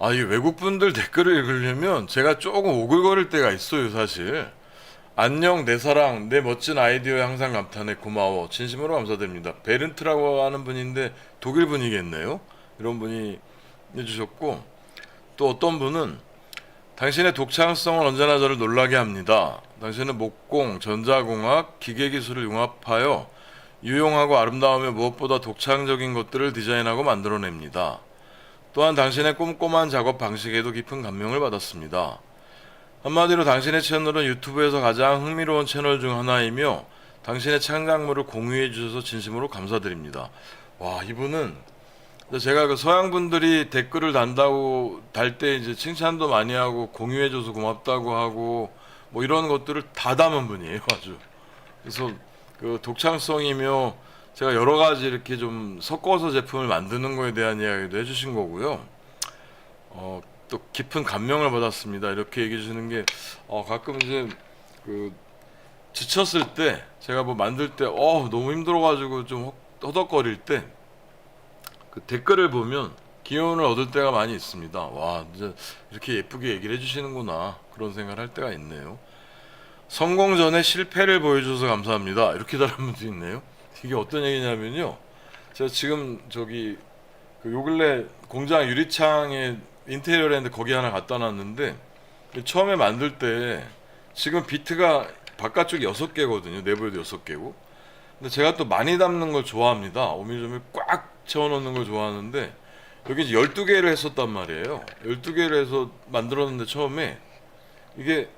이 외국 분들 댓글을 읽으려면 제가 조금 오글거릴 때가 있어요, 사실. 안녕 내 사랑, 내 멋진 아이디어에 항상 감탄해, 고마워, 진심으로 감사드립니다. 베른트라고 하는 분인데 독일 분이겠네요. 이런 분이 해주셨고, 또 어떤 분은 당신의 독창성은 언제나 저를 놀라게 합니다. 당신은 목공, 전자공학, 기계기술을 융합하여 유용하고 아름다우며 무엇보다 독창적인 것들을 디자인하고 만들어냅니다. 또한 당신의 꼼꼼한 작업 방식에도 깊은 감명을 받았습니다. 한마디로 당신의 채널은 유튜브에서 가장 흥미로운 채널 중 하나이며 당신의 창작물을 공유해 주셔서 진심으로 감사드립니다. 와, 이분은 제가 그 서양 분들이 댓글을 달 때 이제 칭찬도 많이 하고 공유해 줘서 고맙다고 하고 뭐 이런 것들을 다 담은 분이에요, 아주. 그래서 그 독창성이며 제가 여러 가지 이렇게 좀 섞어서 제품을 만드는 거에 대한 이야기도 해주신 거고요. 또 깊은 감명을 받았습니다. 이렇게 얘기해 주시는 게 가끔 이제 그 지쳤을 때 제가 뭐 만들 때 너무 힘들어가지고 좀 허덕거릴 때 그 댓글을 보면 기운을 얻을 때가 많이 있습니다. 와, 이제 이렇게 예쁘게 얘기를 해주시는구나, 그런 생각을 할 때가 있네요. 성공 전에 실패를 보여줘서 감사합니다. 이렇게 다른 분도 있네요. 이게 어떤 얘기냐면요, 제가 지금 요 근래 공장 유리창에 인테리어를 했는데 거기 하나 갖다 놨는데, 처음에 만들 때 지금 비트가 바깥쪽이 6개거든요. 내부에도 6개고. 근데 제가 또 많이 담는 걸 좋아합니다. 오밀조밀 꽉 채워놓는 걸 좋아하는데 여기 이제 12개를 했었단 말이에요. 12개를 해서 만들었는데 처음에 이게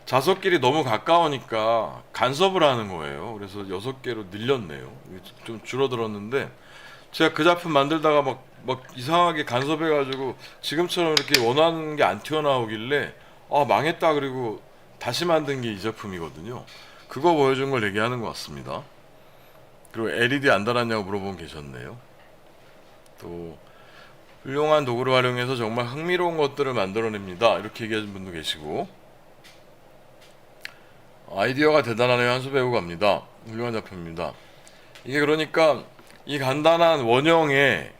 자석끼리 너무 가까우니까 간섭을 하는 거예요. 그래서 6개로 늘렸네요. 좀 줄어들었는데 제가 그 작품 만들다가 막 이상하게 간섭해가지고 지금처럼 이렇게 원하는 게 안 튀어나오길래 아 망했다 그리고 다시 만든 게 이 작품이거든요. 그거 보여준 걸 얘기하는 것 같습니다. 그리고 LED 안 달았냐고 물어보면 계셨네요. 또 훌륭한 도구를 활용해서 정말 흥미로운 것들을 만들어냅니다. 이렇게 얘기하신 분도 계시고 아이디어가 대단하네요. 한수 배우 갑니다. 훌륭한 작품입니다. 이게 그러니까 이 간단한 원형에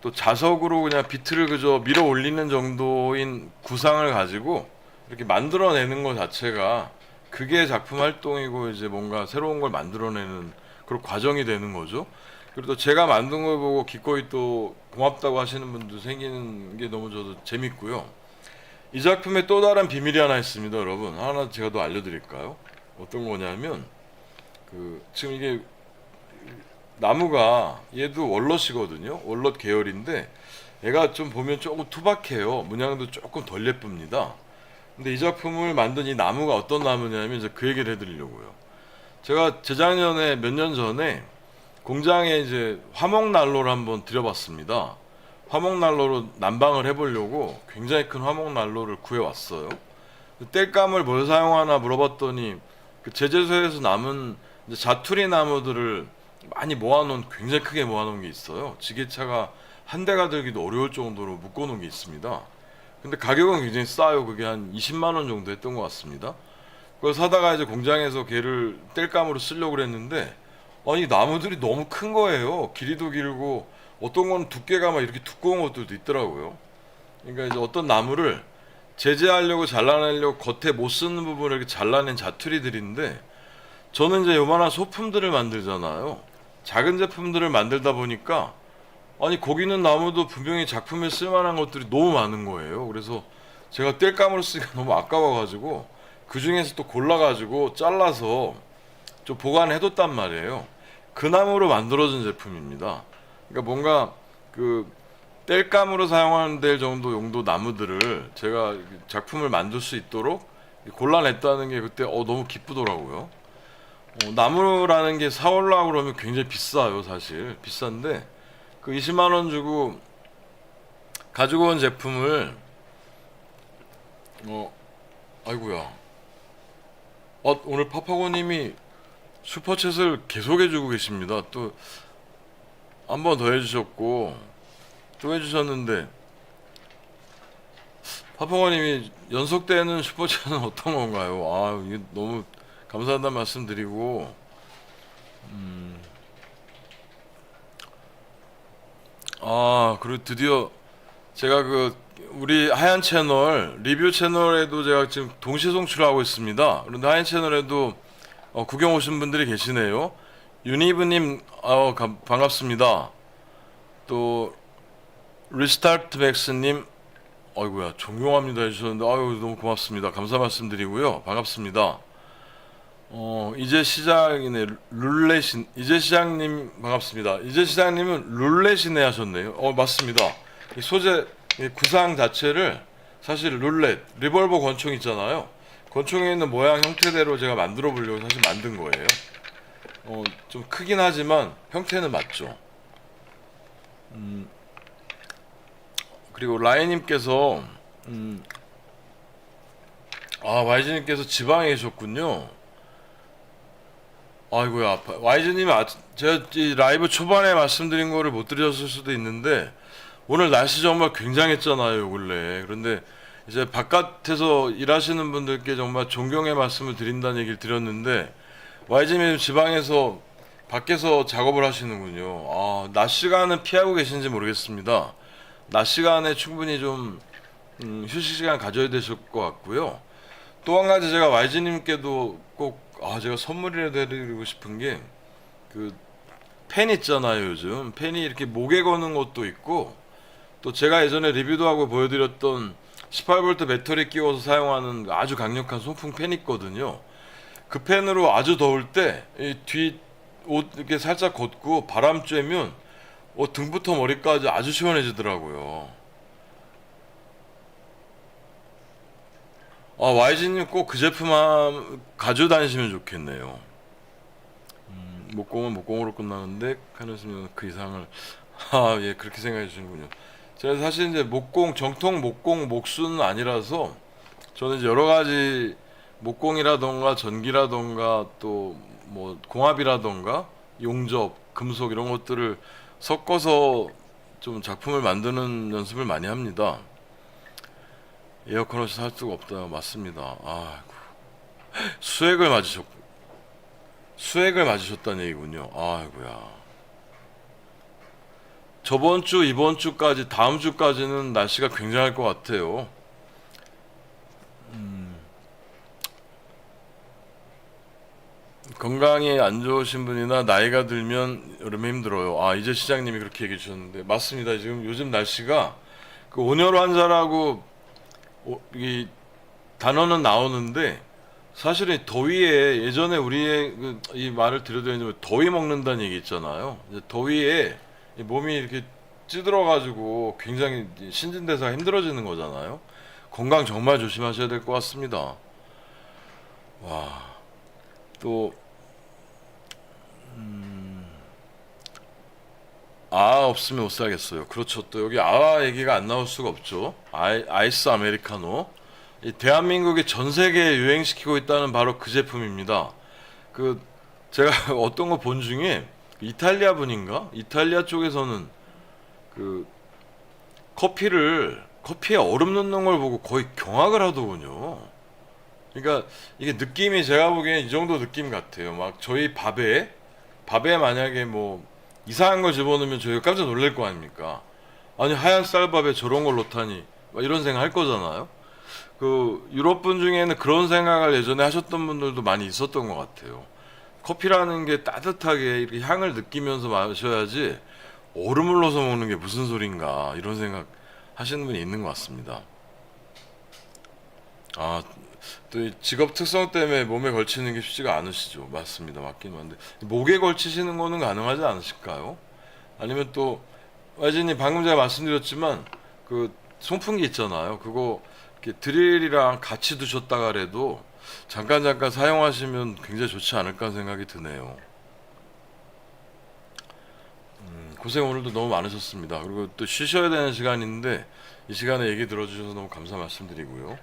또 자석으로 그냥 비트를 그저 밀어 올리는 정도인 구상을 가지고 이렇게 만들어내는 것 자체가 그게 작품 활동이고 이제 뭔가 새로운 걸 만들어내는 그런 과정이 되는 거죠. 그리고 또 제가 만든 걸 보고 기꺼이 또 고맙다고 하시는 분도 생기는 게 너무 저도 재밌고요. 이 작품에 또 다른 비밀이 하나 있습니다, 여러분. 하나 제가 더 알려드릴까요? 어떤 거냐면 지금 이게 나무가 얘도 월넛이거든요. 월넛 계열인데 얘가 좀 보면 조금 투박해요. 문양도 조금 덜 예쁩니다. 근데 이 작품을 만든 이 나무가 어떤 나무냐면 이제 그 얘기를 해드리려고요. 제가 재작년에 몇 년 전에 공장에 이제 화목난로를 한번 들여봤습니다. 화목난로로 난방을 해보려고 굉장히 큰 화목난로를 구해왔어요. 땔감을 뭘 사용하나 물어봤더니 그 제재소에서 남은 이제 자투리 나무들을 많이 모아놓은 굉장히 크게 모아놓은 게 있어요. 지게차가 한 대가 들기도 어려울 정도로 묶어놓은 게 있습니다. 근데 가격은 굉장히 싸요. 그게 한 20만 원 정도 했던 것 같습니다. 그걸 사다가 이제 공장에서 걔를 땔감으로 쓰려고 그랬는데 아니 나무들이 너무 큰 거예요. 길이도 길고 어떤 거는 두께가 막 이렇게 두꺼운 것들도 있더라고요. 그러니까 이제 어떤 나무를 제재하려고 잘라내려고 겉에 못 쓰는 부분을 이렇게 잘라낸 자투리들인데 저는 이제 요만한 소품들을 만들잖아요. 작은 제품들을 만들다 보니까 아니 거기는 나무도 분명히 작품에 쓸만한 것들이 너무 많은 거예요. 그래서 제가 땔감으로 쓰기가 너무 아까워가지고 그 중에서 또 골라가지고 잘라서 좀 보관해뒀단 말이에요. 그 나무로 만들어진 제품입니다. 그러니까 뭔가 그 땔감으로 사용하는 데 정도 용도 나무들을 제가 작품을 만들 수 있도록 골라냈다는 게 그때 너무 기쁘더라고요. 나무라는 게 사오려고 그러면 굉장히 비싸요. 사실 비싼데 그 20만 원 주고 가지고 온 제품을 아이고야 오늘 파파고님이 슈퍼챗을 계속 해주고 계십니다. 또 한 번 더 해주셨고 또 해주셨는데 파파고님이 연속되는 슈퍼챗은 어떤 건가요? 아 이게 너무 감사하다는 말씀 드리고 그리고 드디어 제가 우리 하얀 채널 리뷰 채널에도 제가 지금 동시 송출하고 있습니다. 그런데 하얀 채널에도 구경 오신 분들이 계시네요. 유니브님 반갑습니다. 또 리스타트 맥스님 아이고야 존경합니다 해주셨는데 아유 너무 고맙습니다. 감사 말씀드리고요. 반갑습니다. 이제 시작이네 룰렛인 이제 시장님 반갑습니다. 이제 시장님은 룰렛이네 하셨네요. 맞습니다. 이 소재 이 구상 자체를 사실 룰렛 리볼버 권총 있잖아요. 권총에 있는 모양 형태대로 제가 만들어 보려고 사실 만든 거예요. 좀 크긴 하지만 형태는 맞죠. 그리고 라이님께서 YG님께서 지방에 계셨군요. 아이고야 YG님이 제가 이 라이브 초반에 말씀드린 거를 못 들으셨을 수도 있는데 오늘 날씨 정말 굉장했잖아요 요 근래. 그런데 이제 바깥에서 일하시는 분들께 정말 존경의 말씀을 드린다는 얘기를 드렸는데 YG님 지방에서 밖에서 작업을 하시는군요. 낮 시간은 피하고 계신지 모르겠습니다. 낮 시간에 충분히 좀 휴식 시간 가져야 되실 것 같고요. 또 한 가지 제가 YG님께도 꼭 제가 선물이라도 해드리고 싶은 게 그 펜 있잖아요. 요즘 펜이 이렇게 목에 거는 것도 있고 또 제가 예전에 리뷰도 하고 보여드렸던 18V 배터리 끼워서 사용하는 아주 강력한 송풍 펜 있거든요. 그 펜으로 아주 더울 때 이 뒤 옷 이렇게 살짝 걷고 바람 쬐면 등부터 머리까지 아주 시원해지더라고요. YG님 꼭 그 제품 가지고 다니시면 좋겠네요. 목공은 목공으로 끝나는데 카이노스는 그 이상을 예, 그렇게 생각해 주시는군요. 제가 사실 이제 정통 목공 목수는 아니라서 저는 이제 여러 가지 목공이라던가 전기라던가 또 뭐 공합이라던가 용접, 금속 이런 것들을 섞어서 좀 작품을 만드는 연습을 많이 합니다. 에어컨 없이 살 수가 없다. 맞습니다. 수액을 맞으셨고 수액을 맞으셨다는 얘기군요. 아이고야. 저번 주, 이번 주까지, 다음 주까지는 날씨가 굉장할 것 같아요. 건강이 안 좋으신 분이나 나이가 들면 여름에 힘들어요. 이제 시장님이 그렇게 얘기해 주셨는데 맞습니다. 지금 요즘 날씨가 그 온열 환자라고 이 단어는 나오는데 사실은 더위에 예전에 우리의 이 말을 들여드리면 더위 먹는다는 얘기 있잖아요. 이제 더위에 이 몸이 이렇게 찌들어가지고 굉장히 신진대사가 힘들어지는 거잖아요. 건강 정말 조심하셔야 될 것 같습니다. 와, 또 없으면 못 살겠어요. 그렇죠. 또 여기 얘기가 안 나올 수가 없죠. 아이스 아메리카노. 이 대한민국이 전 세계에 유행시키고 있다는 바로 그 제품입니다. 그 제가 어떤 거 본 중에 이탈리아 분인가? 이탈리아 쪽에서는 그 커피에 얼음 넣는 걸 보고 거의 경악을 하더군요. 그러니까 이게 느낌이 제가 보기엔 이 정도 느낌 같아요. 막 저희 밥에 만약에 뭐 이상한 걸 집어넣으면 저희가 깜짝 놀랄 거 아닙니까? 아니 하얀 쌀밥에 저런 걸 넣다니 막 이런 생각 할 거잖아요. 그 유럽 분 중에는 그런 생각을 예전에 하셨던 분들도 많이 있었던 것 같아요. 커피라는 게 따뜻하게 이렇게 향을 느끼면서 마셔야지 얼음을 넣어서 먹는 게 무슨 소린가 이런 생각 하시는 분이 있는 것 같습니다. 또 이 직업 특성 때문에 몸에 걸치는 게 쉽지가 않으시죠. 맞습니다. 맞긴 한데 목에 걸치시는 거는 가능하지 않으실까요? 아니면 또 와이즈님 방금 제가 말씀드렸지만 그 송풍기 있잖아요. 그거 이렇게 드릴이랑 같이 두셨다가라도 잠깐 사용하시면 굉장히 좋지 않을까 생각이 드네요. 고생 오늘도 너무 많으셨습니다. 그리고 또 쉬셔야 되는 시간인데 이 시간에 얘기 들어주셔서 너무 감사 말씀드리고요.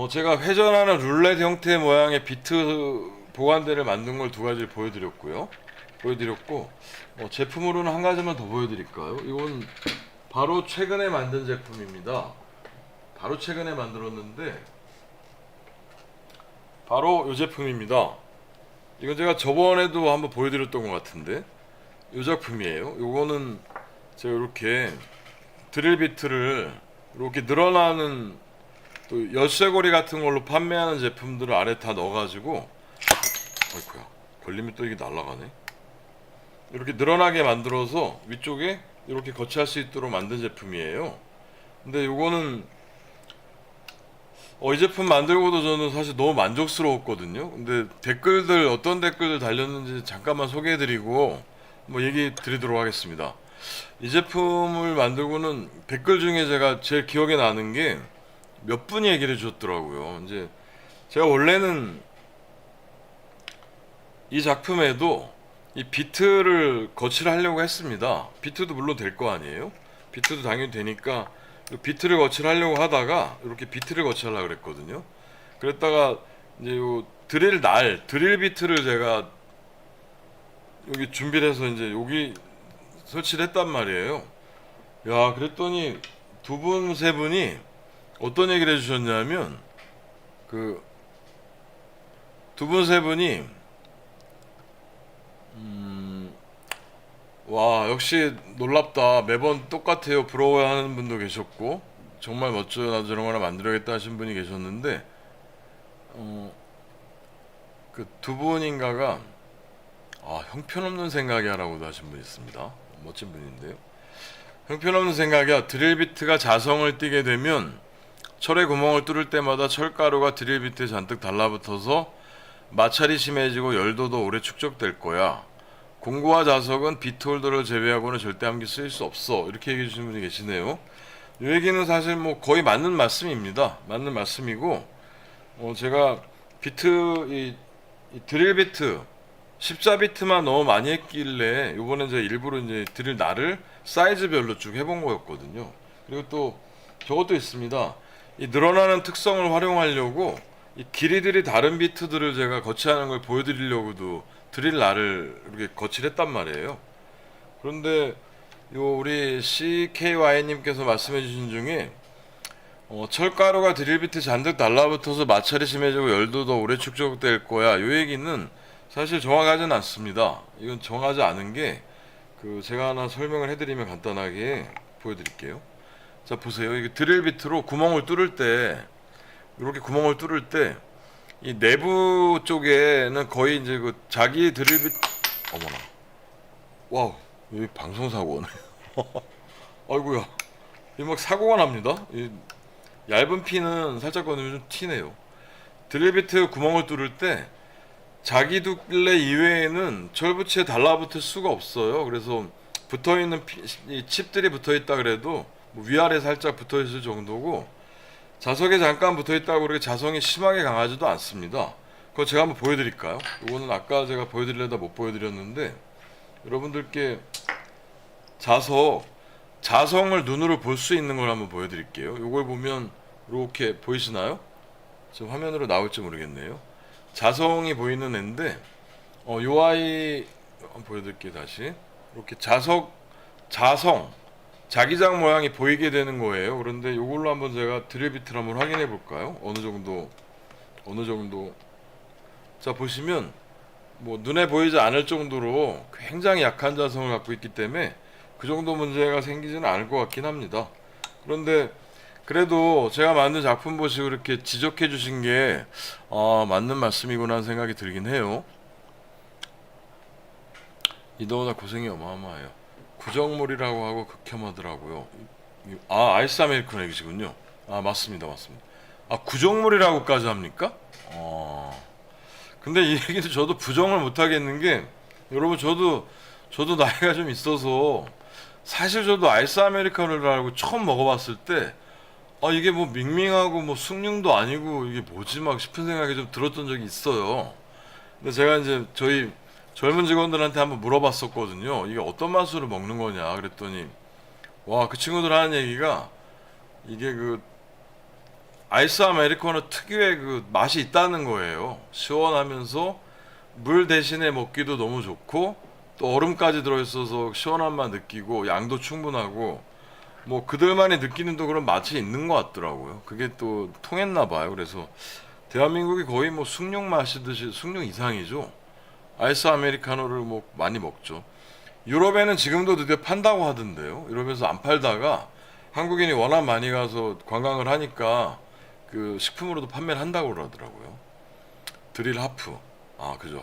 제가 회전하는 룰렛 형태의 모양의 비트 보관대를 만든 걸 두 가지를 보여드렸고 제품으로는 한 가지만 더 보여드릴까요? 이건 바로 최근에 만든 제품입니다. 바로 최근에 만들었는데 바로 이 제품입니다. 이건 제가 저번에도 한번 보여드렸던 것 같은데 이 제품이에요. 이거는 제가 이렇게 드릴 비트를 이렇게 늘어나는 또 열쇠고리 같은 걸로 판매하는 제품들을 아래 다 넣어가지고 아이쿠야 걸리면 또 이게 날아가네. 이렇게 늘어나게 만들어서 위쪽에 이렇게 거치할 수 있도록 만든 제품이에요. 근데 이거는 이 제품 만들고도 저는 사실 너무 만족스러웠거든요. 근데 어떤 댓글들 달렸는지 잠깐만 소개해드리고 뭐 얘기 드리도록 하겠습니다. 이 제품을 만들고는 댓글 중에 제가 제일 기억에 나는 게 몇 분이 얘기를 해주셨더라고요. 이제 제가 원래는 이 작품에도 이 비트를 거치를 하려고 했습니다. 비트도 물론 될 거 아니에요? 비트도 당연히 되니까 비트를 거치를 하려고 하다가 이렇게 비트를 거치하려고 그랬거든요. 그랬다가 이제 요 드릴 비트를 제가 여기 준비를 해서 이제 여기 설치를 했단 말이에요. 야, 그랬더니 세 분이 어떤 얘기를 해주셨냐면 세 분이 와 역시 놀랍다 매번 똑같아요 부러워하는 분도 계셨고 정말 멋져요 나도 저런 거 하나 만들어야겠다 하신 분이 계셨는데 그 두 분인가가 형편없는 생각이야 라고도 하신 분이 있습니다. 멋진 분인데요. 형편없는 생각이야. 드릴 비트가 자성을 띠게 되면 철의 구멍을 뚫을 때마다 철가루가 드릴 비트에 잔뜩 달라붙어서 마찰이 심해지고 열도도 오래 축적될 거야. 공구와 자석은 비트 홀더를 제외하고는 절대 함께 쓰일 수 없어. 이렇게 얘기해 주시는 분이 계시네요. 이 얘기는 사실 뭐 거의 맞는 말씀입니다. 맞는 말씀이고, 제가 비트, 이 드릴 비트, 14비트만 너무 많이 했길래, 요번에 제가 일부러 이제 드릴 날을 사이즈별로 쭉 해본 거였거든요. 그리고 또 저것도 있습니다. 이 늘어나는 특성을 활용하려고 이 길이들이 다른 비트들을 제가 거치하는 걸 보여드리려고도 드릴 날을 이렇게 거치했단 말이에요. 그런데 요 우리 CKY님께서 말씀해주신 중에 철가루가 드릴 비트 잔뜩 달라붙어서 마찰이 심해지고 열도 더 오래 축적될 거야. 요 얘기는 사실 정확하지는 않습니다. 이건 정하지 않은 게 제가 하나 설명을 해드리면 간단하게 보여드릴게요. 자 보세요. 이게 드릴 비트로 구멍을 뚫을 때 이렇게 구멍을 뚫을 때 이 내부 쪽에는 거의 이제 자기 드릴 비트 어머나 와우 여기 방송 사고네. 아이고야 이 막 사고가 납니다. 이 얇은 피는 살짝 건드리면 좀 튀네요. 드릴 비트 구멍을 뚫을 때 자기 둘레 이외에는 철붙이에 달라붙을 수가 없어요. 그래서 붙어있는 이 칩들이 붙어있다 그래도 뭐 위아래 살짝 붙어있을 정도고 자석에 잠깐 붙어있다고 그렇게 자성이 심하게 강하지도 않습니다. 그거 제가 한번 보여드릴까요? 이거는 아까 제가 보여드리려다 못 보여드렸는데 여러분들께 자성을 눈으로 볼 수 있는 걸 한번 보여드릴게요. 이걸 보면 이렇게 보이시나요? 지금 화면으로 나올지 모르겠네요. 자성이 보이는 애인데 요 아이 한번 보여드릴게요. 다시 이렇게 자성 자기장 모양이 보이게 되는 거예요. 그런데 이걸로 한번 제가 드릴 비트를 한번 확인해 볼까요? 어느 정도 자 보시면 뭐 눈에 보이지 않을 정도로 굉장히 약한 자성을 갖고 있기 때문에 그 정도 문제가 생기지는 않을 것 같긴 합니다. 그런데 그래도 제가 만든 작품 보시고 이렇게 지적해 주신 게 맞는 말씀이구나 하는 생각이 들긴 해요. 이더우나 고생이 어마어마해요. 구정물이라고 하고 극혐하더라고요. 아이스 아메리카노 얘기시군요. 맞습니다. 구정물이라고까지 합니까? 근데 이 얘기는 저도 부정을 못 하겠는 게 여러분 저도 나이가 좀 있어서 사실 저도 아이스 아메리카노라고 처음 먹어봤을 때 이게 뭐 밍밍하고 뭐 숭늉도 아니고 이게 뭐지 막 싶은 생각이 좀 들었던 적이 있어요. 근데 제가 이제 저희 젊은 직원들한테 한번 물어봤었거든요. 이게 어떤 맛으로 먹는 거냐 그랬더니 와 그 친구들 하는 얘기가 이게 아이스 아메리카노 특유의 맛이 있다는 거예요. 시원하면서 물 대신에 먹기도 너무 좋고 또 얼음까지 들어있어서 시원한 맛 느끼고 양도 충분하고 뭐 그들만이 느끼는 또 그런 맛이 있는 것 같더라고요. 그게 또 통했나 봐요. 그래서 대한민국이 거의 뭐 숭늉 마시듯이 숭늉 이상이죠. 아이스 아메리카노를 뭐 많이 먹죠. 유럽에는 지금도 드디어 판다고 하던데요. 유럽에서 안 팔다가 한국인이 워낙 많이 가서 관광을 하니까 식품으로도 판매를 한다고 그러더라고요. 드릴 하프. 그죠.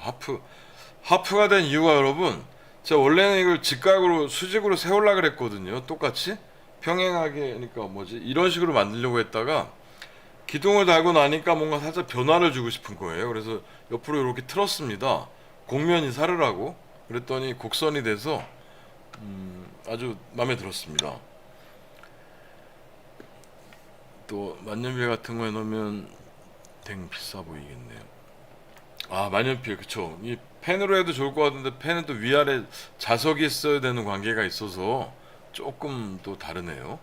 하프가 된 이유가 여러분, 제가 원래는 이걸 직각으로 수직으로 세우려고 그랬거든요. 똑같이 평행하게 그러니까 이런 식으로 만들려고 했다가 기둥을 달고 나니까 뭔가 살짝 변화를 주고 싶은 거예요. 그래서 옆으로 이렇게 틀었습니다. 곡면이 사르라고. 그랬더니 곡선이 돼서 아주 마음에 들었습니다. 또 만년필 같은 거에 넣으면 댕 비싸 보이겠네요. 만년필 그쵸. 이 펜으로 해도 좋을 것 같은데 펜은 또 위아래 자석이 있어야 되는 관계가 있어서 조금 또 다르네요.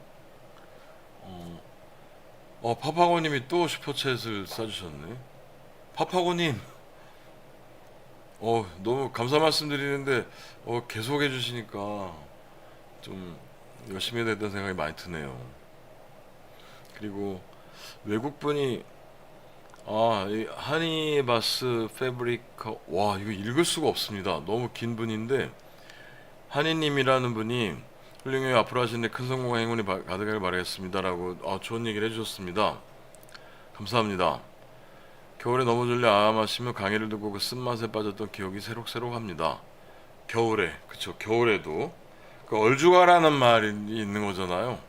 파파고님이 또 슈퍼챗을 쏴주셨네. 파파고님 너무 감사 말씀드리는데 계속 해주시니까 좀 열심히 해야 된다는 생각이 많이 드네요. 그리고 외국분이 이 하니바스 패브리카 와 이거 읽을 수가 없습니다. 너무 긴 분인데 하니님이라는 분이 훌륭히 앞으로 하시는 큰 성공과 행운이 가득하길 바라겠습니다라고 좋은 얘기를 해주셨습니다. 감사합니다. 겨울에 너무 졸려 마시며 강의를 듣고 그 쓴맛에 빠졌던 기억이 새록새록합니다. 겨울에 그쵸 겨울에도 얼죽아라는 말이 있는 거잖아요.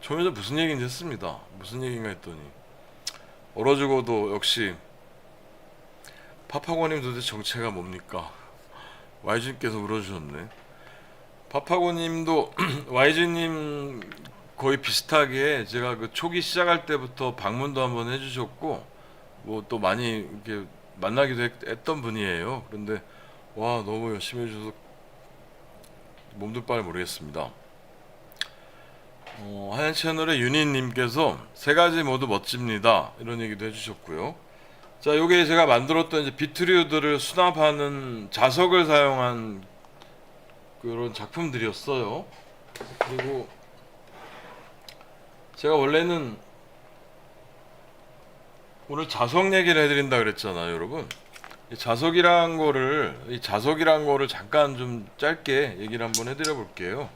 처음에 무슨 얘기인지 했습니다. 무슨 얘기인가 했더니 얼어 죽어도 역시 파파고님 도대체 정체가 뭡니까? YG님께서 물어주셨네. 파파고님도 YG님 거의 비슷하게 제가 그 초기 시작할 때부터 방문도 한번 해주셨고 뭐 또 많이 이렇게 만나기도 했던 분이에요. 그런데 와 너무 열심히 해주셔서 몸둘 바를 모르겠습니다. 하얀 채널의 윤희님께서 세 가지 모두 멋집니다 이런 얘기도 해주셨고요. 자, 요게 제가 만들었던 이제 비트류들을 수납하는 자석을 사용한 그런 작품들이었어요. 그리고 제가 원래는 오늘 자석 얘기를 해드린다 그랬잖아요, 여러분. 이 자석이란 거를 잠깐 좀 짧게 얘기를 한번 해드려 볼게요.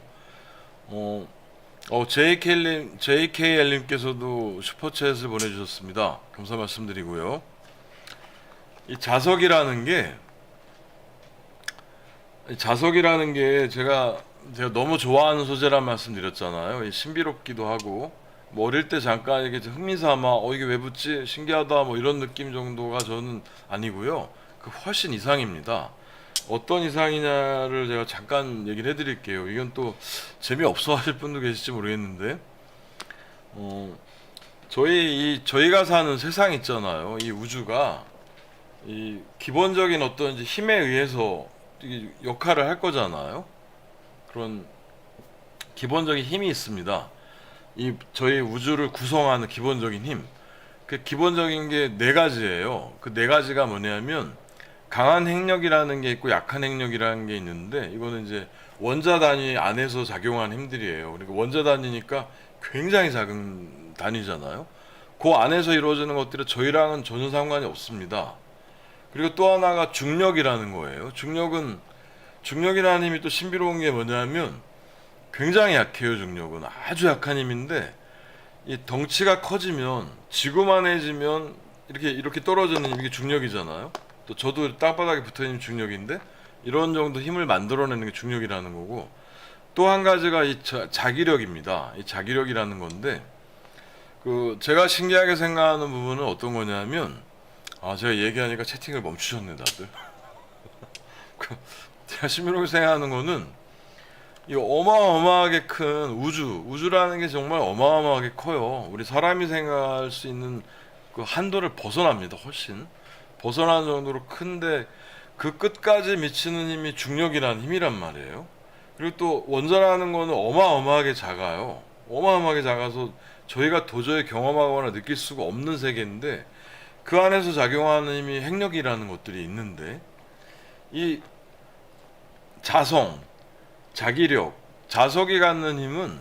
JKL님께서도 슈퍼챗을 보내주셨습니다. 감사 말씀드리고요. 이 자석이라는 게 제가 너무 좋아하는 소재란 말씀드렸잖아요. 이 신비롭기도 하고 뭐 어릴 때 잠깐 이게 흥미삼아 이게 왜 붙지 신기하다 뭐 이런 느낌 정도가 저는 아니고요. 그 훨씬 이상입니다. 어떤 이상이냐를 제가 잠깐 얘기를 해드릴게요. 이건 또 재미없어 하실 분도 계실지 모르겠는데 저희가 사는 세상 있잖아요. 이 우주가 이 기본적인 어떤 이제 힘에 의해서 이 역할을 할 거잖아요. 그런 기본적인 힘이 있습니다. 이 저희 우주를 구성하는 기본적인 힘. 그 기본적인 게 네 가지예요. 그 네 가지가 뭐냐면 강한 핵력이라는 게 있고 약한 핵력이라는 게 있는데 이거는 이제 원자 단위 안에서 작용하는 힘들이에요. 그러니까 원자 단위니까 굉장히 작은 단위잖아요. 그 안에서 이루어지는 것들이 저희랑은 전혀 상관이 없습니다. 그리고 또 하나가 중력이라는 거예요. 중력이라는 힘이 또 신비로운 게 뭐냐면 굉장히 약해요. 중력은 아주 약한 힘인데 이 덩치가 커지면 지구만해지면 이렇게 떨어지는 힘이 중력이잖아요. 또 저도 땅바닥에 붙어있는 중력인데 이런 정도 힘을 만들어내는 게 중력이라는 거고 또 한 가지가 이 자기력입니다. 이 자기력이라는 건데 그 제가 신기하게 생각하는 부분은 어떤 거냐면 제가 얘기하니까 채팅을 멈추셨네 다들. 제가 신비롭게 생각하는 거는 이 어마어마하게 큰 우주라는 게 정말 어마어마하게 커요. 우리 사람이 생각할 수 있는 그 한도를 벗어납니다. 훨씬 벗어나는 정도로 큰데 그 끝까지 미치는 힘이 중력이라는 힘이란 말이에요. 그리고 또 원자라는 거는 어마어마하게 작아요. 어마어마하게 작아서 저희가 도저히 경험하거나 느낄 수가 없는 세계인데 그 안에서 작용하는 힘이 핵력이라는 것들이 있는데 이 자기력, 자석이 갖는 힘은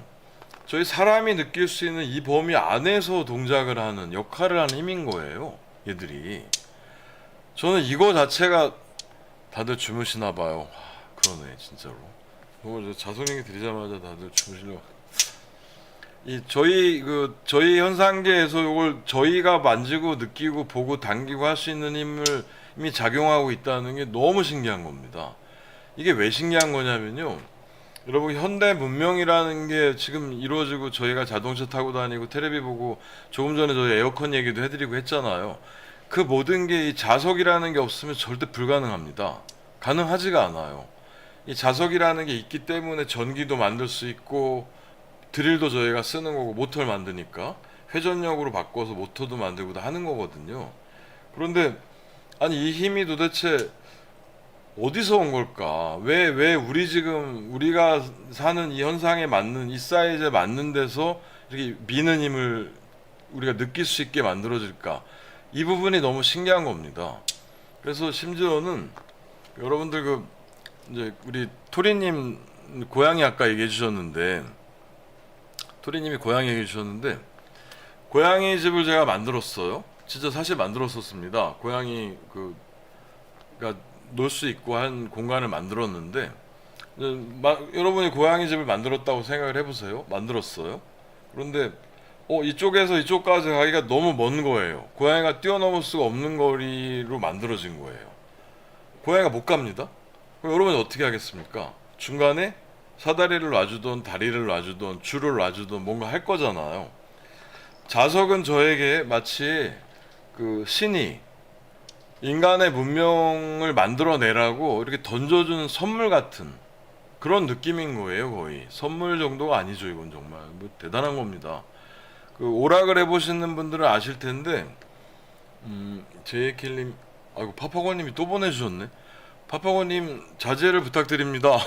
저희 사람이 느낄 수 있는 이 범위 안에서 동작을 하는 역할을 하는 힘인 거예요. 얘들이. 저는 이거 자체가 다들 주무시나 봐요. 그러네 진짜로. 오늘 자석 얘기 드리자마자 다들 주무시려고. 저희 현상계에서 이걸 저희가 만지고 느끼고 보고 당기고 할 수 있는 힘이 작용하고 있다는 게 너무 신기한 겁니다. 이게 왜 신기한 거냐면요. 여러분 현대 문명이라는 게 지금 이루어지고 저희가 자동차 타고 다니고 테레비 보고 조금 전에 저희 에어컨 얘기도 해드리고 했잖아요. 그 모든 게 이 자석이라는 게 없으면 절대 불가능합니다. 가능하지가 않아요. 이 자석이라는 게 있기 때문에 전기도 만들 수 있고 드릴도 저희가 쓰는 거고 모터를 만드니까 회전력으로 바꿔서 모터도 만들고 다 하는 거거든요. 그런데 아니 이 힘이 도대체 어디서 온 걸까? 왜 우리가 사는 이 현상에 맞는 이 사이즈에 맞는 데서 이렇게 미는 힘을 우리가 느낄 수 있게 만들어질까? 이 부분이 너무 신기한 겁니다. 그래서 심지어는 여러분들 이제 우리 토리님 고양이 아까 얘기해 주셨는데 토리님이 고양이 얘기해 주셨는데 고양이 집을 제가 만들었어요. 진짜 사실 만들었었습니다. 고양이가 놀 수 있고 한 공간을 만들었는데 여러분이 고양이 집을 만들었다고 생각을 해보세요. 만들었어요. 그런데 이쪽에서 이쪽까지 가기가 너무 먼 거예요. 고양이가 뛰어넘을 수가 없는 거리로 만들어진 거예요. 고양이가 못 갑니다. 그럼 여러분이 어떻게 하겠습니까? 중간에 사다리를 놔주던 다리를 놔주던 줄을 놔주던 뭔가 할 거잖아요. 자석은 저에게 마치 그 신이 인간의 문명을 만들어내라고 이렇게 던져주는 선물 같은 그런 느낌인 거예요. 거의 선물 정도가 아니죠. 이건 정말 뭐 대단한 겁니다. 그 오락을 해보시는 분들은 아실 텐데, 제이킬님, 아이고 파파고님이 또 보내주셨네. 파파고님 자제를 부탁드립니다.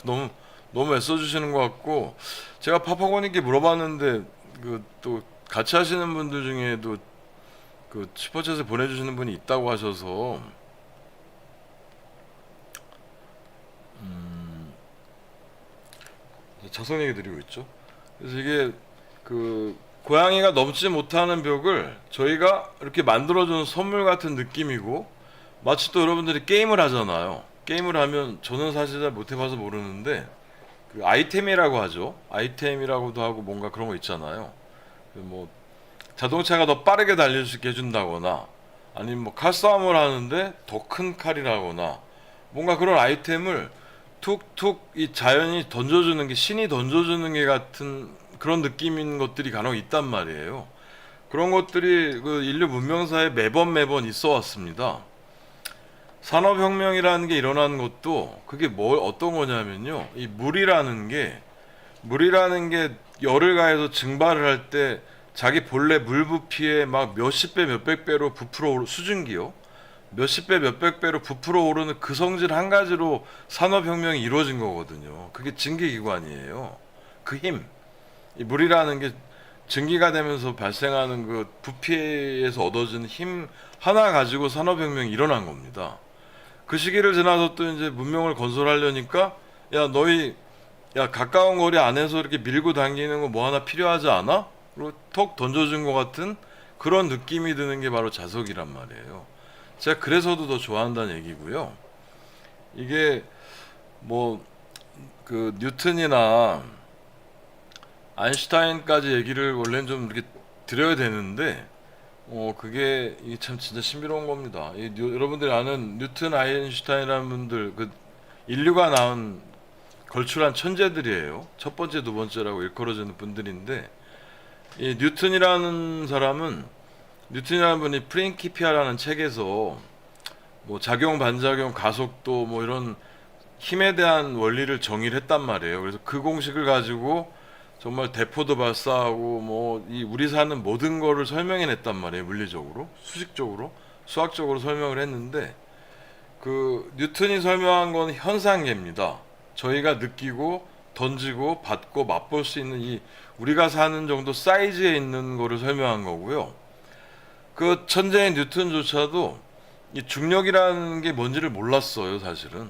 너무 너무 애써주시는 것 같고, 제가 파파고님께 물어봤는데 그 또 같이 하시는 분들 중에도 그 슈퍼챗을 보내주시는 분이 있다고 하셔서 자성 얘기 드리고 있죠. 그래서 이게 그 고양이가 넘지 못하는 벽을 저희가 이렇게 만들어주는 선물 같은 느낌이고, 마치 또 여러분들이 게임을 하잖아요. 게임을 하면 저는 사실 잘 못해봐서 모르는데 그 아이템이라고 하죠. 아이템이라고도 하고 뭔가 그런 거 있잖아요. 그뭐 자동차가 더 빠르게 달릴 수 있게 해준다거나, 아니면 뭐 칼싸움을 하는데 더 큰 칼이라거나, 뭔가 그런 아이템을 툭툭 이 자연이 던져주는 게, 신이 던져주는 게 같은 그런 느낌인 것들이 간혹 있단 말이에요. 그런 것들이 그 인류 문명사에 매번 있어 왔습니다. 산업혁명이라는 게 일어나는 것도 그게 뭘 어떤 거냐면요. 이 물이라는 게 열을 가해서 증발을 할 때 자기 본래 물 부피에 막 몇십 배 몇백 배로 부풀어 오르, 수증기요. 몇십 배 몇백 배로 부풀어 오르는 그 성질 한 가지로 산업혁명이 이루어진 거거든요. 그게 증기기관이에요. 그 힘. 이 물이라는 게 증기가 되면서 발생하는 그 부피에서 얻어지는 힘 하나 가지고 산업혁명이 일어난 겁니다. 그 시기를 지나서 또 이제 문명을 건설하려니까, 야 너희, 야 가까운 거리 안에서 이렇게 밀고 당기는 거 뭐 하나 필요하지 않아? 그리고 톡 던져준 것 같은 그런 느낌이 드는 게 바로 자석이란 말이에요. 제가 그래서도 더 좋아한다는 얘기고요. 이게 뭐 그 뉴턴이나 아인슈타인까지 얘기를 원래는 좀 이렇게 드려야 되는데, 그게 이게 참 진짜 신비로운 겁니다. 여러분들이 아는 뉴튼, 아인슈타인이라는 분들, 그 인류가 낳은 걸출한 천재들이에요. 첫 번째, 두 번째라고 일컬어지는 분들인데, 이 뉴튼이라는 분이 프린키피아라는 책에서 뭐 작용, 반작용, 가속도 뭐 이런 힘에 대한 원리를 정의를 했단 말이에요. 그래서 그 공식을 가지고 정말 대포도 발사하고 뭐 이 우리 사는 모든 거를 설명해냈단 말이에요. 물리적으로, 수식적으로, 수학적으로 설명을 했는데, 그 뉴턴이 설명한 건 현상계입니다. 저희가 느끼고 던지고 받고 맛볼 수 있는 이 우리가 사는 정도 사이즈에 있는 거를 설명한 거고요. 그 천재인 뉴턴조차도 이 중력이라는 게 뭔지를 몰랐어요, 사실은.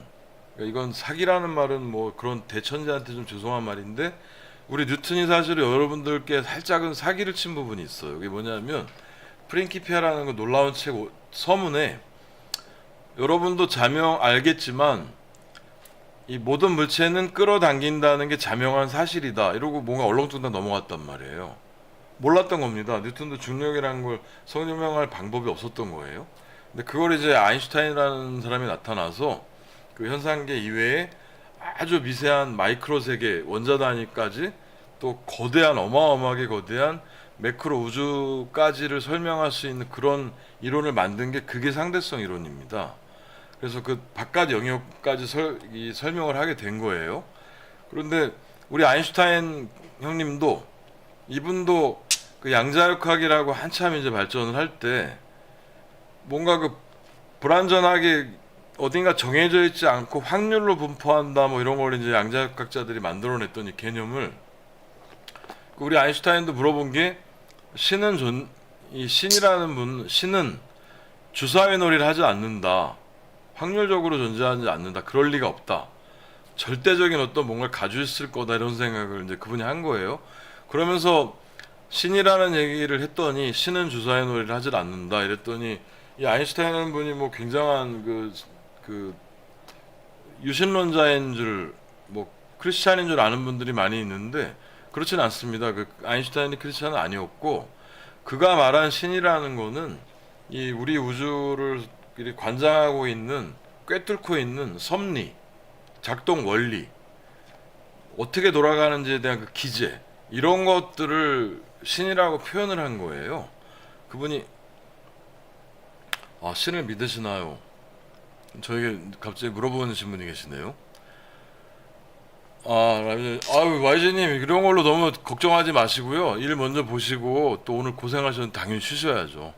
그러니까 이건 사기라는 말은 뭐 그런 대천재한테 좀 죄송한 말인데, 우리 뉴턴이 사실 여러분들께 살짝은 사기를 친 부분이 있어요. 이게 뭐냐면, 프린키피아라는 그 놀라운 책 서문에, 여러분도 자명 알겠지만 이 모든 물체는 끌어당긴다는 게 자명한 사실이다, 이러고 뭔가 얼렁뚱땅 넘어갔단 말이에요. 몰랐던 겁니다. 뉴턴도 중력이라는 걸 설명할 방법이 없었던 거예요. 근데 그걸 이제 아인슈타인이라는 사람이 나타나서 그 현상계 이외에 아주 미세한 마이크로 세계, 원자 단위까지, 또 거대한, 어마어마하게 거대한 매크로 우주까지를 설명할 수 있는 그런 이론을 만든 게, 그게 상대성 이론입니다. 그래서 그 바깥 영역까지 설명을 하게 된 거예요. 그런데 우리 아인슈타인 형님도, 이분도 그 양자역학이라고 한참 이제 발전을 할 때 뭔가 그 불완전하게 어딘가 정해져 있지 않고 확률로 분포한다 뭐 이런 걸 이제 양자역학자들이 만들어냈던 이 개념을, 우리 아인슈타인도 물어본 게, 이 신은 주사위 놀이를 하지 않는다, 확률적으로 존재하지 않는다, 그럴 리가 없다, 절대적인 어떤 뭔가를 가지고 있을 거다, 이런 생각을 이제 그분이 한 거예요. 그러면서 신이라는 얘기를 했더니, 신은 주사위 놀이를 하지 않는다 이랬더니, 이 아인슈타인이라는 분이 뭐 굉장한 그 유신론자인 줄, 뭐 크리스찬인 줄 아는 분들이 많이 있는데, 그렇진 않습니다. 그 아인슈타인이 크리스찬은 아니었고, 그가 말한 신이라는 거는 이 우리 우주를 관장하고 있는, 꿰뚫고 있는 섭리, 작동 원리, 어떻게 돌아가는지에 대한 그 기제, 이런 것들을 신이라고 표현을 한 거예요. 그분이 아, 신을 믿으시나요? 저에게 갑자기 물어보시는 분이 계시네요. 아유, YG님, 이런 걸로 너무 걱정하지 마시고요. 일 먼저 보시고, 또 오늘 고생하셨는데 당연히 쉬셔야죠.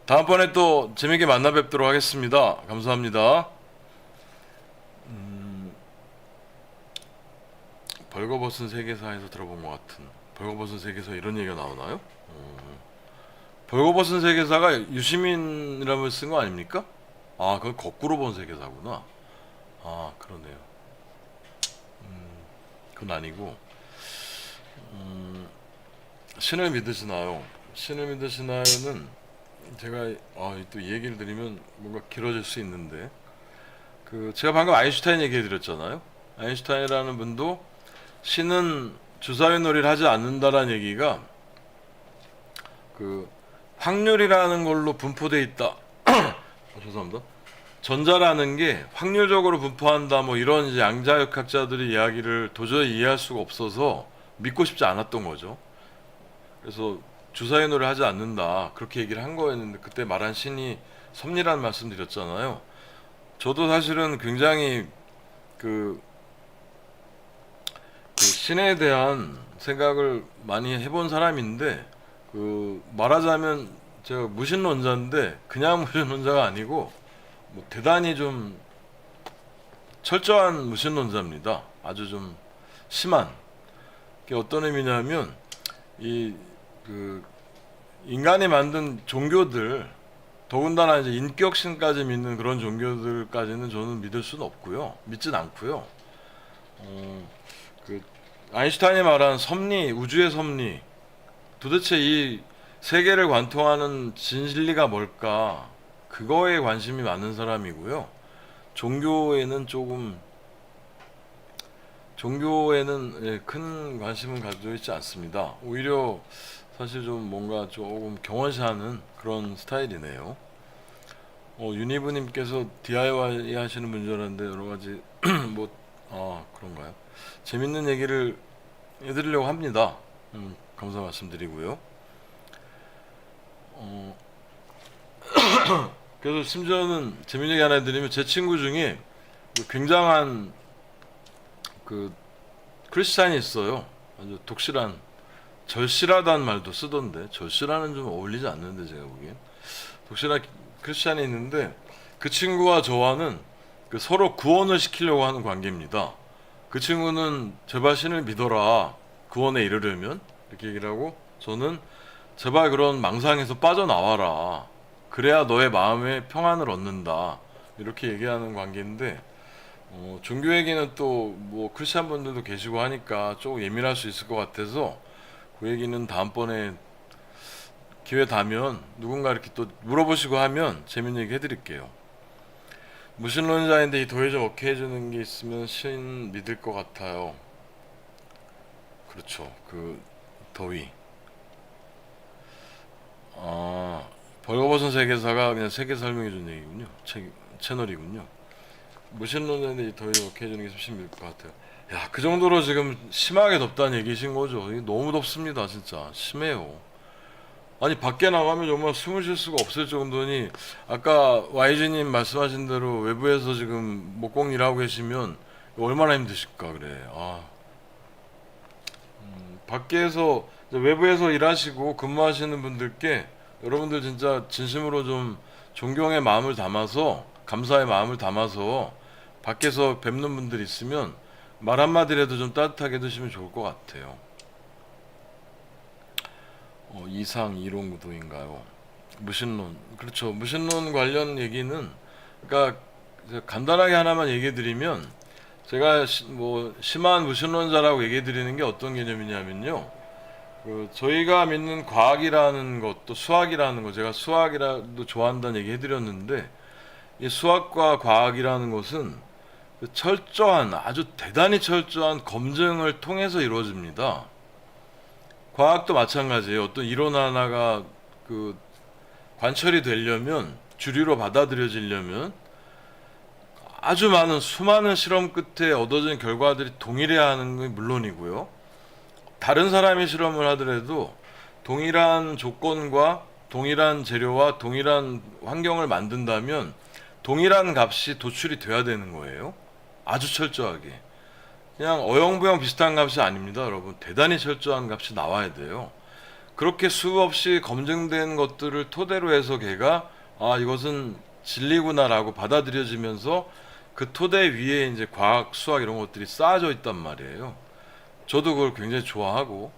다음번에 또 재밌게 만나 뵙도록 하겠습니다. 감사합니다. 벌거벗은 세계사에서 들어본 것 같은. 벌거벗은 세계사 이런 얘기가 나오나요? 벌거벗은 세계사가 유시민이라면 쓴 거 아닙니까? 아, 그건 거꾸로 본 세계사구나. 아, 그러네요. 그건 아니고. 신을 믿으시나요? 신을 믿으시나요는 제가 또 이 얘기를 드리면 뭔가 길어질 수 있는데, 그 제가 방금 아인슈타인 얘기해 드렸잖아요. 아인슈타인이라는 분도 신은 주사위 놀이를 하지 않는다라는 얘기가 그 확률이라는 걸로 분포돼 있다. 죄송합니다. 전자라는 게 확률적으로 분포한다, 뭐 이런 이제 양자역학자들의 이야기를 도저히 이해할 수가 없어서 믿고 싶지 않았던 거죠. 그래서 주사위 놀이를 하지 않는다, 그렇게 얘기를 한 거였는데, 그때 말한 신이 섭리라는 말씀 드렸잖아요. 저도 사실은 굉장히 그, 그 신에 대한 생각을 많이 해본 사람인데, 그 말하자면 제가 무신론자인데 그냥 무신론자가 아니고 뭐 대단히 좀 철저한 무신론자입니다. 아주 좀 심한. 그게 어떤 의미냐면 이 그 인간이 만든 종교들, 더군다나 이제 인격신까지 믿는 그런 종교들까지는 저는 믿을 수는 없고요. 믿진 않고요. 그 아인슈타인이 말한 섭리, 우주의 섭리, 도대체 이 세계를 관통하는 진실리가 뭘까? 그거에 관심이 많은 사람이고요. 종교에는 조금 큰 관심은 가지고 있지 않습니다. 오히려 사실 좀 뭔가 조금 경원시하는 그런 스타일이네요. 유니브님께서 DIY 하시는 분인 줄 알았는데 여러 가지 그런가요? 재밌는 얘기를 해드리려고 합니다. 감사 말씀드리고요. 그래서 심지어는 재밌는 얘기 하나 해드리면, 제 친구 중에 굉장한 그 크리스찬이 있어요. 아주 독실한, 절실하다는 말도 쓰던데, 절실하는 좀 어울리지 않는데 제가 보기엔 독실한 크리스찬이 있는데, 그 친구와 저와는 그 서로 구원을 시키려고 하는 관계입니다. 그 친구는 제발 신을 믿어라, 구원에 이르려면, 이렇게 얘기를 하고, 저는 제발 그런 망상에서 빠져나와라, 그래야 너의 마음에 평안을 얻는다, 이렇게 얘기하는 관계인데, 종교 얘기는 또 뭐 크리스찬 분들도 계시고 하니까 조금 예민할 수 있을 것 같아서, 그 얘기는 다음번에 기회 되면 누군가 이렇게 또 물어보시고 하면 재밌는 얘기 해드릴게요. 무신론자인데 이 더위 좀 오케이 해주는 게 있으면 신 믿을 것 같아요. 그렇죠. 그 더위. 벌거벗은 세계사가 그냥 세계 설명해 준 얘기군요. 채널이군요. 무신론자인데 이 더위 좀 오케이 해주는 게 신 믿을 것 같아요. 야, 그 정도로 지금 심하게 덥다는 얘기신 거죠. 이게 너무 덥습니다. 진짜 심해요. 아니, 밖에 나가면 정말 숨을 쉴 수가 없을 정도니, 아까 YG님 말씀하신 대로 외부에서 지금 목공 일하고 계시면 얼마나 힘드실까 그래. 밖에서 외부에서 일하시고 근무하시는 분들께 여러분들 진짜 진심으로 좀 존경의 마음을 담아서, 감사의 마음을 담아서 밖에서 뵙는 분들 있으면 말 한마디라도 좀 따뜻하게 해주시면 좋을 것 같아요. 이상 이론구도인가요? 무신론. 그렇죠. 무신론 관련 얘기는, 그러니까 간단하게 하나만 얘기해 드리면, 제가 뭐 심한 무신론자라고 얘기해 드리는 게 어떤 개념이냐면요. 저희가 믿는 과학이라는 것도, 수학이라는 거, 제가 수학이라도 좋아한다는 얘기 해드렸는데, 이 수학과 과학이라는 것은 철저한, 아주 대단히 철저한 검증을 통해서 이루어집니다. 과학도 마찬가지예요. 어떤 이론 하나가 그 관철이 되려면, 주류로 받아들여지려면 아주 많은, 수많은 실험 끝에 얻어진 결과들이 동일해야 하는 건 물론이고요. 다른 사람이 실험을 하더라도 동일한 조건과 동일한 재료와 동일한 환경을 만든다면 동일한 값이 도출이 돼야 되는 거예요. 아주 철저하게. 그냥 어영부영 비슷한 값이 아닙니다, 여러분. 대단히 철저한 값이 나와야 돼요. 그렇게 수없이 검증된 것들을 토대로 해서 걔가 이것은 진리구나라고 받아들여지면서 그 토대 위에 이제 과학, 수학 이런 것들이 쌓여져 있단 말이에요. 저도 그걸 굉장히 좋아하고.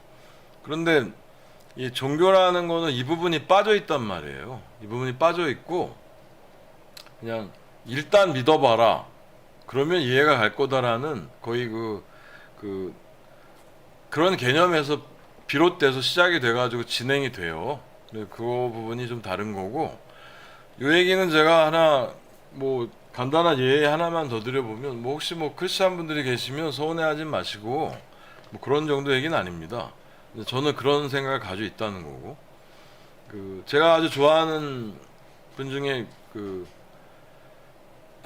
그런데 이 종교라는 거는 이 부분이 빠져 있단 말이에요. 이 부분이 빠져 있고 그냥 일단 믿어봐라. 그러면 이해가 갈 거다라는 거의 그런 개념에서 비롯돼서 시작이 돼가지고 진행이 돼요. 그 부분이 좀 다른 거고, 이 얘기는 제가 하나 뭐 간단한 예의 하나만 더 드려보면, 뭐 혹시 뭐 크리스찬 분들이 계시면 서운해하지 마시고, 뭐 그런 정도 얘기는 아닙니다. 저는 그런 생각을 가지고 있다는 거고, 제가 아주 좋아하는 분 중에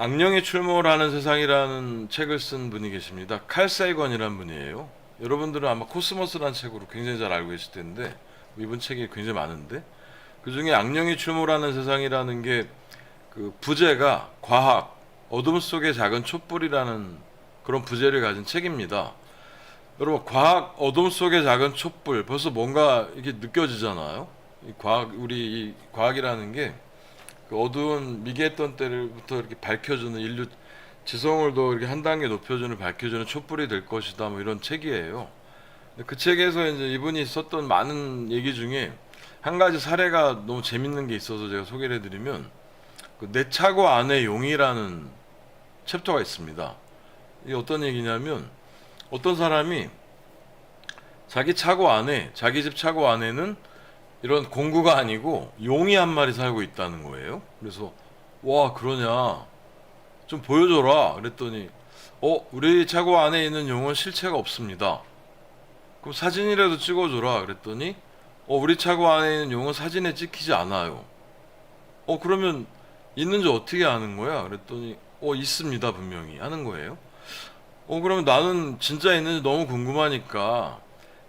악령이 출몰하는 세상이라는 책을 쓴 분이 계십니다. 칼 세이건이라는 분이에요. 여러분들은 아마 코스모스라는 책으로 굉장히 잘 알고 계실 텐데, 이분 책이 굉장히 많은데, 그 중에 악령이 출몰하는 세상이라는 게 부제가 과학, 어둠 속의 작은 촛불이라는 그런 부제를 가진 책입니다. 여러분, 과학, 어둠 속의 작은 촛불, 벌써 뭔가 이렇게 느껴지잖아요. 이 과학이라는 게 어두운 미개했던 때부터 이렇게 밝혀주는, 인류 지성을 더 이렇게 한 단계 높여주는, 밝혀주는 촛불이 될 것이다, 뭐 이런 책이에요. 그 책에서 이제 이분이 썼던 많은 얘기 중에 한 가지 사례가 너무 재밌는 게 있어서 제가 소개를 해드리면, 내 차고 안에 용이라는 챕터가 있습니다. 이게 어떤 얘기냐면, 어떤 사람이 자기 차고 안에, 자기 집 차고 안에는 이런 공구가 아니고 용이 한 마리 살고 있다는 거예요. 그래서 와, 그러냐, 좀 보여줘라 그랬더니, 우리 차고 안에 있는 용은 실체가 없습니다. 그럼 사진이라도 찍어줘라 그랬더니, 우리 차고 안에 있는 용은 사진에 찍히지 않아요. 그러면 있는지 어떻게 아는 거야 그랬더니, 있습니다 분명히 하는 거예요. 그러면 나는 진짜 있는지 너무 궁금하니까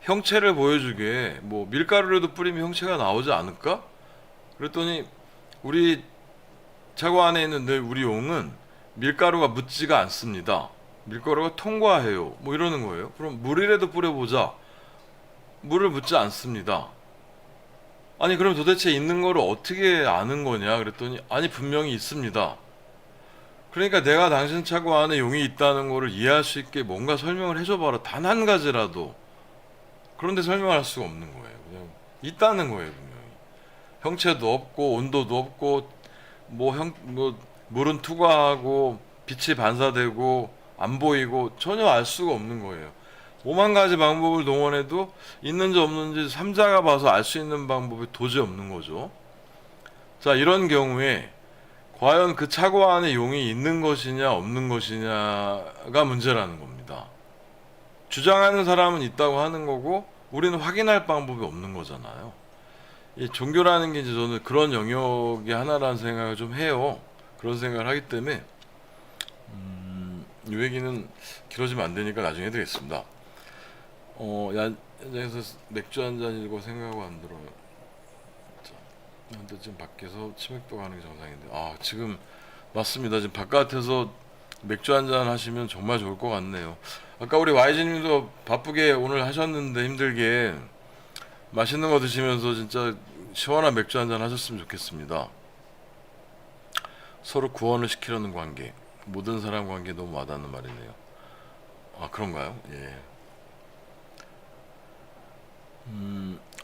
형체를 보여주게, 뭐 밀가루라도 뿌리면 형체가 나오지 않을까? 그랬더니, 우리 차고 안에 있는 우리 용은 밀가루가 묻지가 않습니다. 밀가루가 통과해요. 뭐 이러는 거예요. 그럼 물이라도 뿌려보자. 물을 묻지 않습니다. 아니, 그럼 도대체 있는 거를 어떻게 아는 거냐 그랬더니, 아니 분명히 있습니다. 그러니까 내가 당신 차고 안에 용이 있다는 거를 이해할 수 있게 뭔가 설명을 해줘봐라. 단 한 가지라도. 그런데 설명할 수가 없는 거예요. 그냥 있다는 거예요, 분명히. 형체도 없고 온도도 없고 뭐 물은 투과하고 빛이 반사되고 안 보이고 전혀 알 수가 없는 거예요. 오만 가지 방법을 동원해도 있는지 없는지 삼자가 봐서 알 수 있는 방법이 도저히 없는 거죠. 자, 이런 경우에 과연 그 차고 안에 용이 있는 것이냐 없는 것이냐가 문제라는 겁니다. 주장하는 사람은 있다고 하는 거고 우리는 확인할 방법이 없는 거잖아요. 이 종교라는 게 이제 저는 그런 영역의 하나라는 생각을 좀 해요. 그런 생각을 하기 때문에 이 얘기는 길어지면 안 되니까 나중에 해드리겠습니다. 야자에서 맥주 한 잔이고 생각하고 안 들어요. 자, 근데 지금 밖에서 치맥도 가는 게 정상인데, 지금 맞습니다. 지금 바깥에서 맥주 한 잔 하시면 정말 좋을 것 같네요. 아까 우리 YG님도 바쁘게 오늘 하셨는데 힘들게 맛있는 거 드시면서 진짜 시원한 맥주 한 잔 하셨으면 좋겠습니다. 서로 구원을 시키려는 관계, 모든 사람 관계 너무 와닿는 말이네요. 그런가요? 예.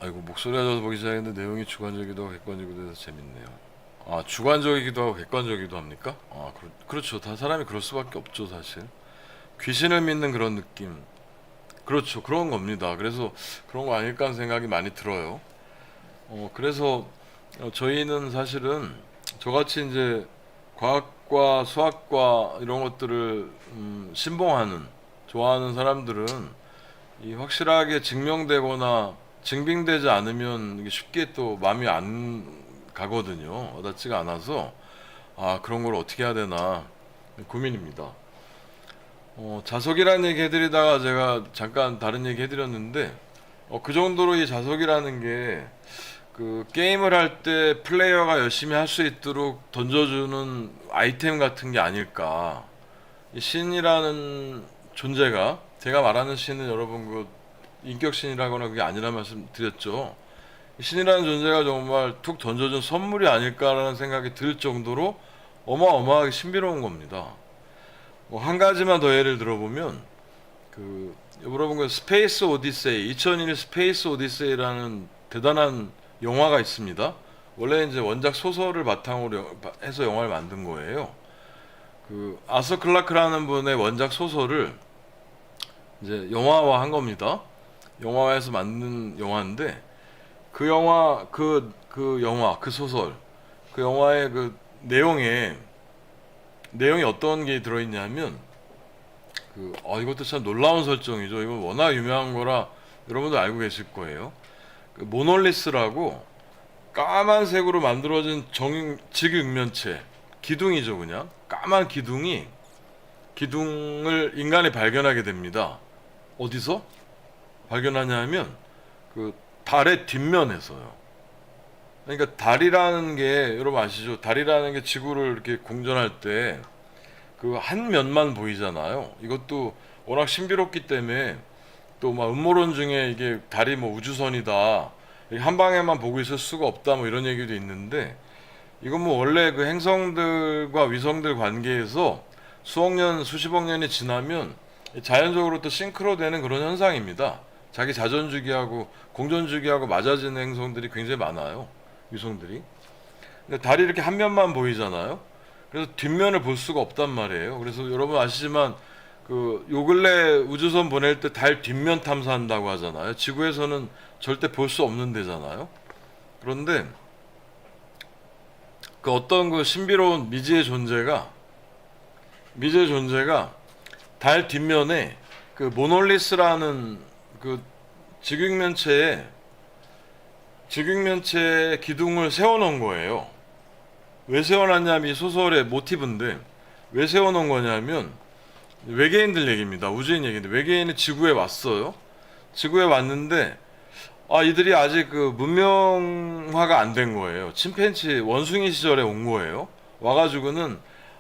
아이고, 목소리가 져서 보기 시작했는데 내용이 주관적이기도 하고 객관적이기도 해서 재밌네요. 주관적이기도 하고 객관적이기도 합니까? 그렇죠. 다 사람이 그럴 수밖에 없죠, 사실. 귀신을 믿는 그런 느낌. 그렇죠. 그런 겁니다. 그래서 그런 거 아닐까 하는 생각이 많이 들어요. 그래서 저희는 사실은 저같이 이제 과학과 수학과 이런 것들을 신봉하는, 좋아하는 사람들은 이 확실하게 증명되거나 증빙되지 않으면 이게 쉽게 또 마음이 안 가거든요. 와닿지가 않아서 그런 걸 어떻게 해야 되나 고민입니다. 자석이라는 얘기 해드리다가 제가 잠깐 다른 얘기 해드렸는데, 그 정도로 이 자석이라는 게 그 게임을 할 때 플레이어가 열심히 할 수 있도록 던져주는 아이템 같은 게 아닐까. 이 신이라는 존재가, 제가 말하는 신은 여러분 그 인격 신이라거나 그게 아니라 말씀드렸죠. 이 신이라는 존재가 정말 툭 던져준 선물이 아닐까라는 생각이 들 정도로 어마어마하게 신비로운 겁니다. 뭐 한 가지만 더 예를 들어보면, 그 여러분 그 스페이스 오디세이, 2001 스페이스 오디세이라는 대단한 영화가 있습니다. 원래 이제 원작 소설을 바탕으로 해서 영화를 만든 거예요. 그 아서 클라크라는 분의 원작 소설을 이제 영화화 한 겁니다. 영화화해서 만든 영화인데, 그 영화 그 소설, 그 영화의 그 내용이 어떤 게 들어있냐면, 이것도 참 놀라운 설정이죠. 이건 워낙 유명한 거라 여러분도 알고 계실 거예요. 그 모놀리스라고 까만색으로 만들어진 직육면체, 기둥이죠. 그냥 까만 기둥을 인간이 발견하게 됩니다. 어디서 발견하냐면 그 달의 뒷면에서요. 그러니까 달이라는 게 여러분 아시죠? 달이라는 게 지구를 이렇게 공전할 때 그 한 면만 보이잖아요. 이것도 워낙 신비롭기 때문에 또 막 음모론 중에 이게 달이 뭐 우주선이다, 한 방에만 보고 있을 수가 없다, 뭐 이런 얘기도 있는데, 이건 뭐 원래 그 행성들과 위성들 관계에서 수억 년, 수십억 년이 지나면 자연적으로 또 싱크로되는 그런 현상입니다. 자기 자전주기하고 공전주기하고 맞아지는 행성들이 굉장히 많아요. 위성들이. 근데 달이 이렇게 한 면만 보이잖아요. 그래서 뒷면을 볼 수가 없단 말이에요. 그래서 여러분 아시지만 그 요 근래 우주선 보낼 때 달 뒷면 탐사한다고 하잖아요. 지구에서는 절대 볼 수 없는 데잖아요. 그런데 그 어떤 그 신비로운 미지의 존재가 달 뒷면에 그 모놀리스라는 그 직육면체에 기둥을 세워놓은 거예요. 왜 세워놨냐면 이 소설의 모티브인데, 왜 세워놓은 거냐면 외계인들 얘기입니다. 우주인 얘기인데, 외계인이 지구에 왔어요. 지구에 왔는데 이들이 아직 그 문명화가 안 된 거예요. 침팬지 원숭이 시절에 온 거예요. 와가지고는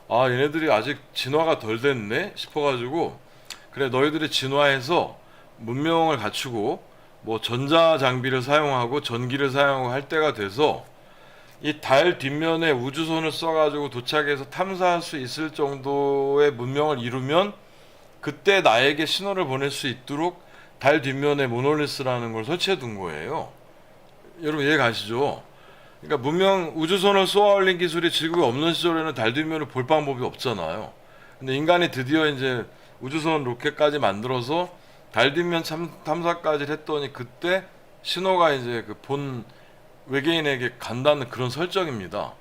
얘네들이 아직 진화가 덜 됐네 싶어가지고, 그래 너희들이 진화해서 문명을 갖추고 뭐 전자 장비를 사용하고 전기를 사용하고 할 때가 돼서 이 달 뒷면에 우주선을 써가지고 도착해서 탐사할 수 있을 정도의 문명을 이루면 그때 나에게 신호를 보낼 수 있도록 달 뒷면에 모놀리스라는 걸 설치해 둔 거예요. 여러분 이해 가시죠? 그러니까 우주선을 쏘아 올린 기술이 지구가 없는 시절에는 달 뒷면을 볼 방법이 없잖아요. 근데 인간이 드디어 이제 우주선 로켓까지 만들어서 달 뒷면 탐사까지 했더니 그때 신호가 이제 그 본 외계인에게 간다는 그런 설정입니다.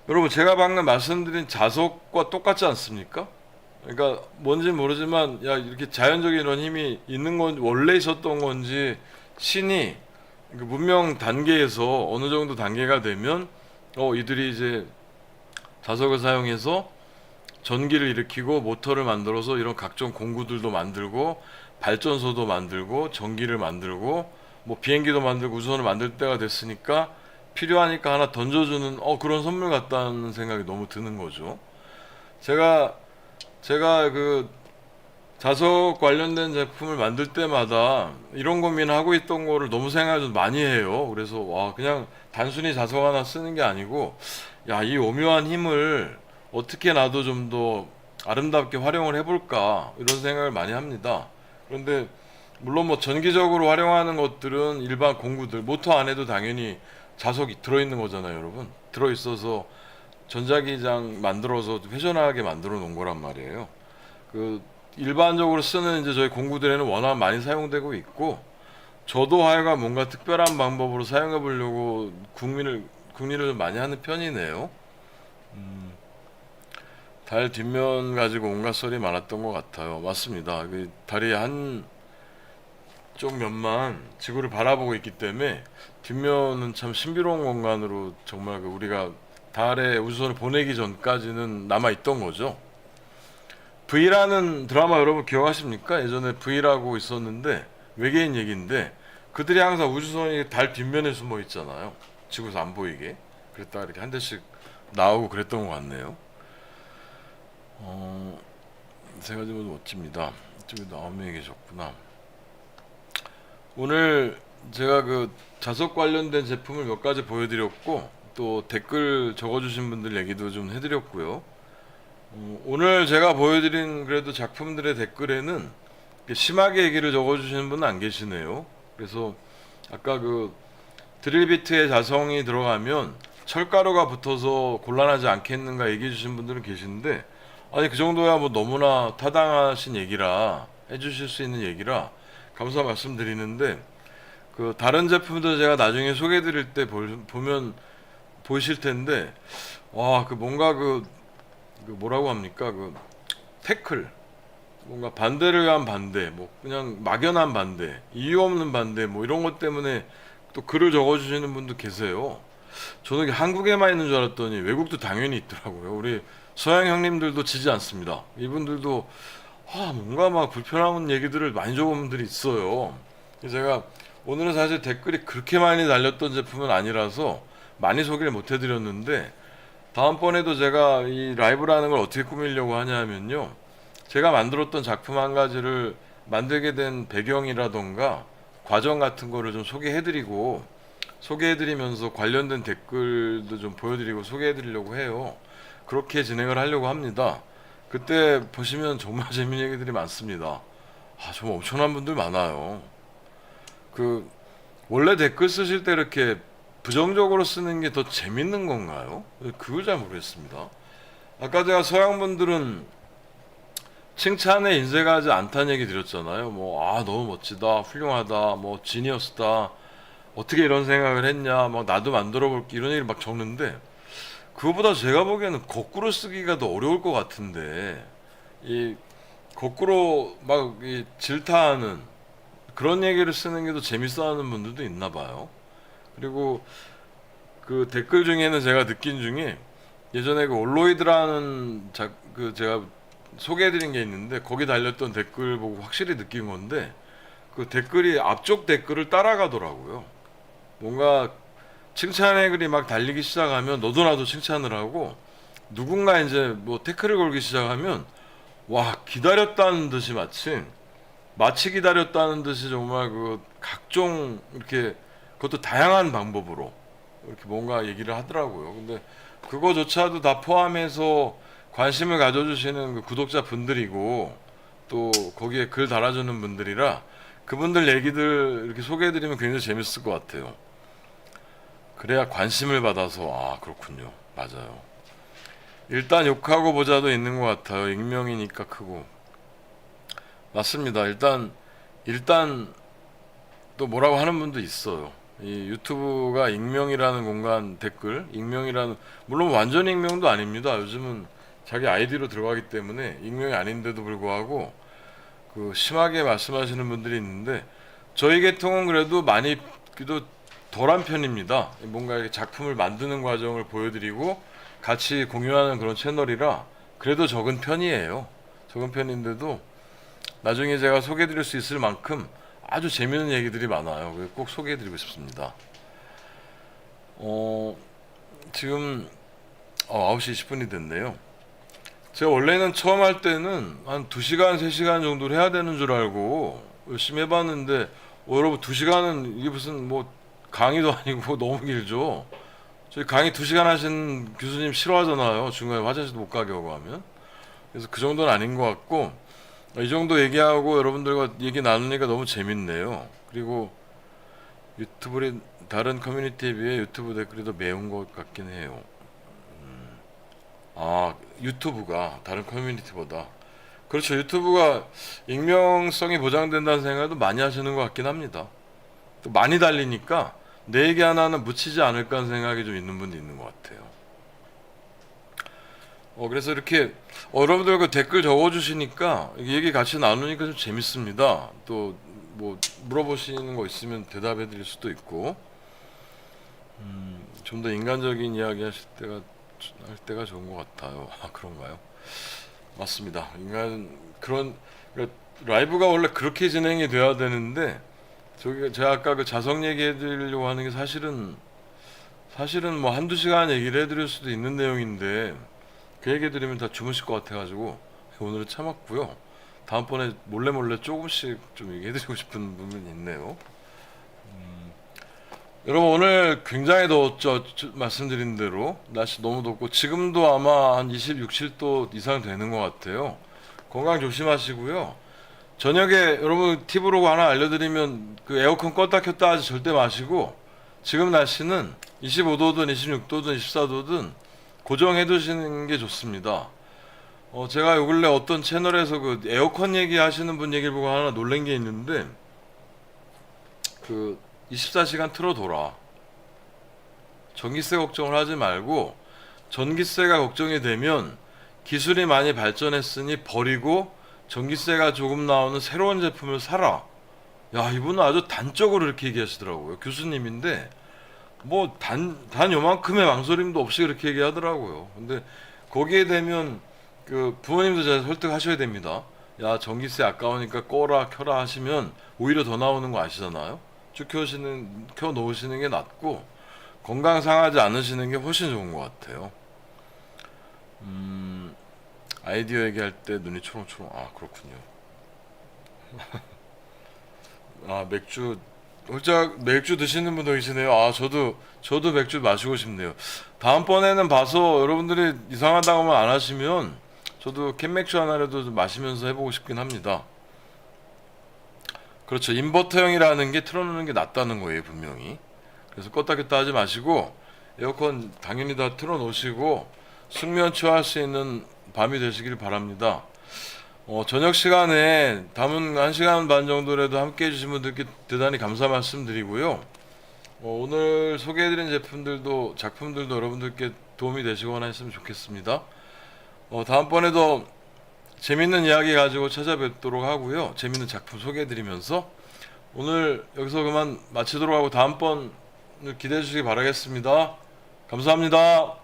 여러분 제가 방금 말씀드린 자석과 똑같지 않습니까? 그러니까 뭔지 모르지만 이렇게 자연적인 이런 힘이 있는 건 원래 있었던 건지, 신이 그 문명 단계에서 어느 정도 단계가 되면 이들이 이제 자석을 사용해서 전기를 일으키고 모터를 만들어서 이런 각종 공구들도 만들고 발전소도 만들고 전기를 만들고 뭐 비행기도 만들고 우주선을 만들 때가 됐으니까 필요하니까 하나 던져주는 그런 선물 같다는 생각이 너무 드는 거죠. 제가 그 자석 관련된 제품을 만들 때마다 이런 고민을 하고 있던 거를 너무 생각을 좀 많이 해요. 그래서 그냥 단순히 자석 하나 쓰는 게 아니고, 이 오묘한 힘을 어떻게 나도 좀 더 아름답게 활용을 해볼까, 이런 생각을 많이 합니다. 그런데 물론 뭐 전기적으로 활용하는 것들은 일반 공구들, 모터 안에도 당연히 자석이 들어있는 거잖아요, 여러분. 들어있어서 전자기장 만들어서 회전하게 만들어 놓은 거란 말이에요. 그 일반적으로 쓰는 이제 저희 공구들에는 워낙 많이 사용되고 있고, 저도 하여간 뭔가 특별한 방법으로 사용해 보려고 궁리를 좀 많이 하는 편이네요. 달 뒷면 가지고 온갖 썰이 많았던 것 같아요. 맞습니다. 그 달이 한쪽 면만 지구를 바라보고 있기 때문에 뒷면은 참 신비로운 공간으로 정말 우리가 달에 우주선을 보내기 전까지는 남아 있던 거죠. V라는 드라마 여러분 기억하십니까? 예전에 V라고 있었는데 외계인 얘기인데, 그들이 항상 우주선이 달 뒷면에 숨어 있잖아요. 지구에서 안 보이게. 그랬다가 이렇게 한 대씩 나오고 그랬던 것 같네요. 세 가지 모두 멋집니다. 이쪽에도 9명이 계셨구나. 오늘 제가 그 자석 관련된 제품을 몇 가지 보여드렸고, 또 댓글 적어주신 분들 얘기도 좀 해드렸고요. 오늘 제가 보여드린 그래도 작품들의 댓글에는 심하게 얘기를 적어주시는 분은 안 계시네요. 그래서 아까 그 드릴비트에 자성이 들어가면 철가루가 붙어서 곤란하지 않겠는가 얘기해 주신 분들은 계신데, 아니 그 정도야 뭐 너무나 타당하신 얘기라 해주실 수 있는 얘기라 감사 말씀드리는데, 그 다른 제품들 제가 나중에 소개해 드릴 때 보면 보이실 텐데, 와 그 뭔가 그 뭐라고 합니까, 그 태클, 뭔가 반대를 위한 반대, 뭐 그냥 막연한 반대, 이유 없는 반대, 뭐 이런 것 때문에 또 글을 적어주시는 분도 계세요. 저는 이게 한국에만 있는 줄 알았더니 외국도 당연히 있더라고요. 우리 서양 형님들도 지지 않습니다. 이분들도 뭔가 막 불편한 얘기들을 많이 적은 분들이 있어요. 그래서 제가 오늘은 사실 댓글이 그렇게 많이 달렸던 제품은 아니라서 많이 소개를 못 해드렸는데, 다음번에도 제가 이 라이브라는 걸 어떻게 꾸미려고 하냐면요, 제가 만들었던 작품 한 가지를 만들게 된 배경이라던가 과정 같은 거를 좀 소개해드리면서 관련된 댓글도 좀 보여드리고 소개해드리려고 해요. 그렇게 진행을 하려고 합니다. 그때 보시면 정말 재밌는 얘기들이 많습니다. 정말 엄청난 분들 많아요. 그 원래 댓글 쓰실 때 이렇게 부정적으로 쓰는 게 더 재밌는 건가요? 그걸 잘 모르겠습니다. 아까 제가 서양 분들은 칭찬에 인색하지 않다는 얘기 드렸잖아요. 너무 멋지다, 훌륭하다, 지니어스다, 어떻게 이런 생각을 했냐, 나도 만들어 볼게, 이런 얘기를 막 적는데, 그거보다 제가 보기에는 거꾸로 쓰기가 더 어려울 것 같은데, 이 거꾸로 이 질타하는 그런 얘기를 쓰는 게 더 재밌어하는 분들도 있나 봐요. 그리고 그 댓글 중에는 제가 느낀 중에, 예전에 그 올로이드라는 제가 소개해드린 게 있는데, 거기 달렸던 댓글 보고 확실히 느낀 건데, 그 댓글이 앞쪽 댓글을 따라가더라고요. 뭔가 칭찬의 글이 막 달리기 시작하면 너도 나도 칭찬을 하고, 누군가 이제 태클을 걸기 시작하면 기다렸다는 듯이 마치 기다렸다는 듯이 정말 그 각종 이렇게, 그것도 다양한 방법으로 이렇게 뭔가 얘기를 하더라고요. 근데 그거조차도 다 포함해서 관심을 가져주시는 그 구독자 분들이고, 또 거기에 글 달아주는 분들이라 그분들 얘기들 이렇게 소개해드리면 굉장히 재밌을 것 같아요. 그래야 관심을 받아서 그렇군요. 맞아요. 일단 욕하고 보자도 있는 것 같아요. 익명이니까 크고. 맞습니다. 일단 또 뭐라고 하는 분도 있어요. 이 유튜브가 익명이라는 공간, 댓글 익명이라는, 물론 완전 익명도 아닙니다. 요즘은 자기 아이디로 들어가기 때문에 익명이 아닌데도 불구하고 그 심하게 말씀하시는 분들이 있는데, 저희 계통은 그래도 많이 덜한 편입니다. 뭔가 이렇게 작품을 만드는 과정을 보여드리고 같이 공유하는 그런 채널이라 그래도 적은 편이에요. 적은 편인데도 나중에 제가 소개해드릴 수 있을 만큼 아주 재미있는 얘기들이 많아요. 꼭 소개해드리고 싶습니다. 지금 9시 20분이 됐네요. 제가 원래는 처음 할 때는 한 2시간, 3시간 정도를 해야 되는 줄 알고 열심히 해봤는데, 여러분 2시간은 이게 무슨 강의도 아니고 너무 길죠. 저희 강의 2시간 하신 교수님 싫어하잖아요. 중간에 화장실도 못 가게 하고 하면. 그래서 그 정도는 아닌 것 같고, 이 정도 얘기하고 여러분들과 얘기 나누니까 너무 재밌네요. 그리고 유튜브의 다른 커뮤니티에 비해 유튜브 댓글이 더 매운 것 같긴 해요. 유튜브가 다른 커뮤니티보다. 그렇죠. 유튜브가 익명성이 보장된다는 생각도 많이 하시는 것 같긴 합니다. 또 많이 달리니까 내 얘기 하나는 묻히지 않을까 하는 생각이 좀 있는 분도 있는 것 같아요. 그래서 이렇게 여러분들 댓글 적어주시니까 얘기 같이 나누니까 좀 재밌습니다. 또 물어보시는 거 있으면 대답해 드릴 수도 있고, 좀 더 인간적인 이야기 할 때가 좋은 것 같아요. 그런가요? 맞습니다. 그러니까 라이브가 원래 그렇게 진행이 돼야 되는데, 저기 제가 아까 그 자석 얘기해 드리려고 하는 게 사실은 뭐 한두 시간 얘기를 해 드릴 수도 있는 내용인데 그 얘기 드리면 다 주무실 것 같아 가지고 오늘은 참았고요. 다음번에 몰래 조금씩 좀 얘기해 드리고 싶은 부분이 있네요. 여러분 오늘 굉장히 더웠죠. 말씀드린 대로 날씨 너무 덥고 지금도 아마 한 26, 7도 이상 되는 것 같아요. 건강 조심하시고요. 저녁에 여러분 팁으로 하나 알려드리면 그 에어컨 껐다 켰다 하지 절대 마시고 지금 날씨는 25도든 26도든 24도든 고정해 두시는 게 좋습니다. 제가 요 근래 어떤 채널에서 그 에어컨 얘기하시는 분 얘기를 보고 하나 놀란 게 있는데 그 24시간 틀어둬라. 전기세 걱정을 하지 말고 전기세가 걱정이 되면 기술이 많이 발전했으니 버리고 전기세가 조금 나오는 새로운 제품을 사라. 야, 이분은 아주 단적으로 이렇게 얘기하시더라고요. 교수님인데 뭐 단 요만큼의 망설임도 없이 그렇게 얘기하더라고요. 근데 거기에 되면 그 부모님도 잘 설득하셔야 됩니다. 야, 전기세 아까우니까 꺼라 켜라 하시면 오히려 더 나오는 거 아시잖아요. 쭉 켜 놓으시는 게 낫고 건강 상하지 않으시는 게 훨씬 좋은 것 같아요. 아이디어 얘기할 때 눈이 초롱초롱. 아, 그렇군요. 아, 홀짝 맥주 드시는 분도 계시네요. 아, 저도 맥주 마시고 싶네요. 다음번에는 봐서 여러분들이 이상하다고 안 하시면 저도 캔맥주 하나라도 좀 마시면서 해보고 싶긴 합니다. 그렇죠. 인버터형이라는 게 틀어놓는 게 낫다는 거예요, 분명히. 그래서 껐다 켰다 하지 마시고 에어컨 당연히 다 틀어놓으시고 숙면 취할 수 있는 밤이 되시길 바랍니다. 저녁 시간에 남은 1시간 반 정도라도 함께 해주신 분들께 대단히 감사 말씀드리고요. 오늘 소개해드린 작품들도 여러분들께 도움이 되시거나 했으면 좋겠습니다. 다음번에도 재밌는 이야기 가지고 찾아뵙도록 하고요. 재밌는 작품 소개해드리면서 오늘 여기서 그만 마치도록 하고 다음번을 기대해 주시기 바라겠습니다. 감사합니다.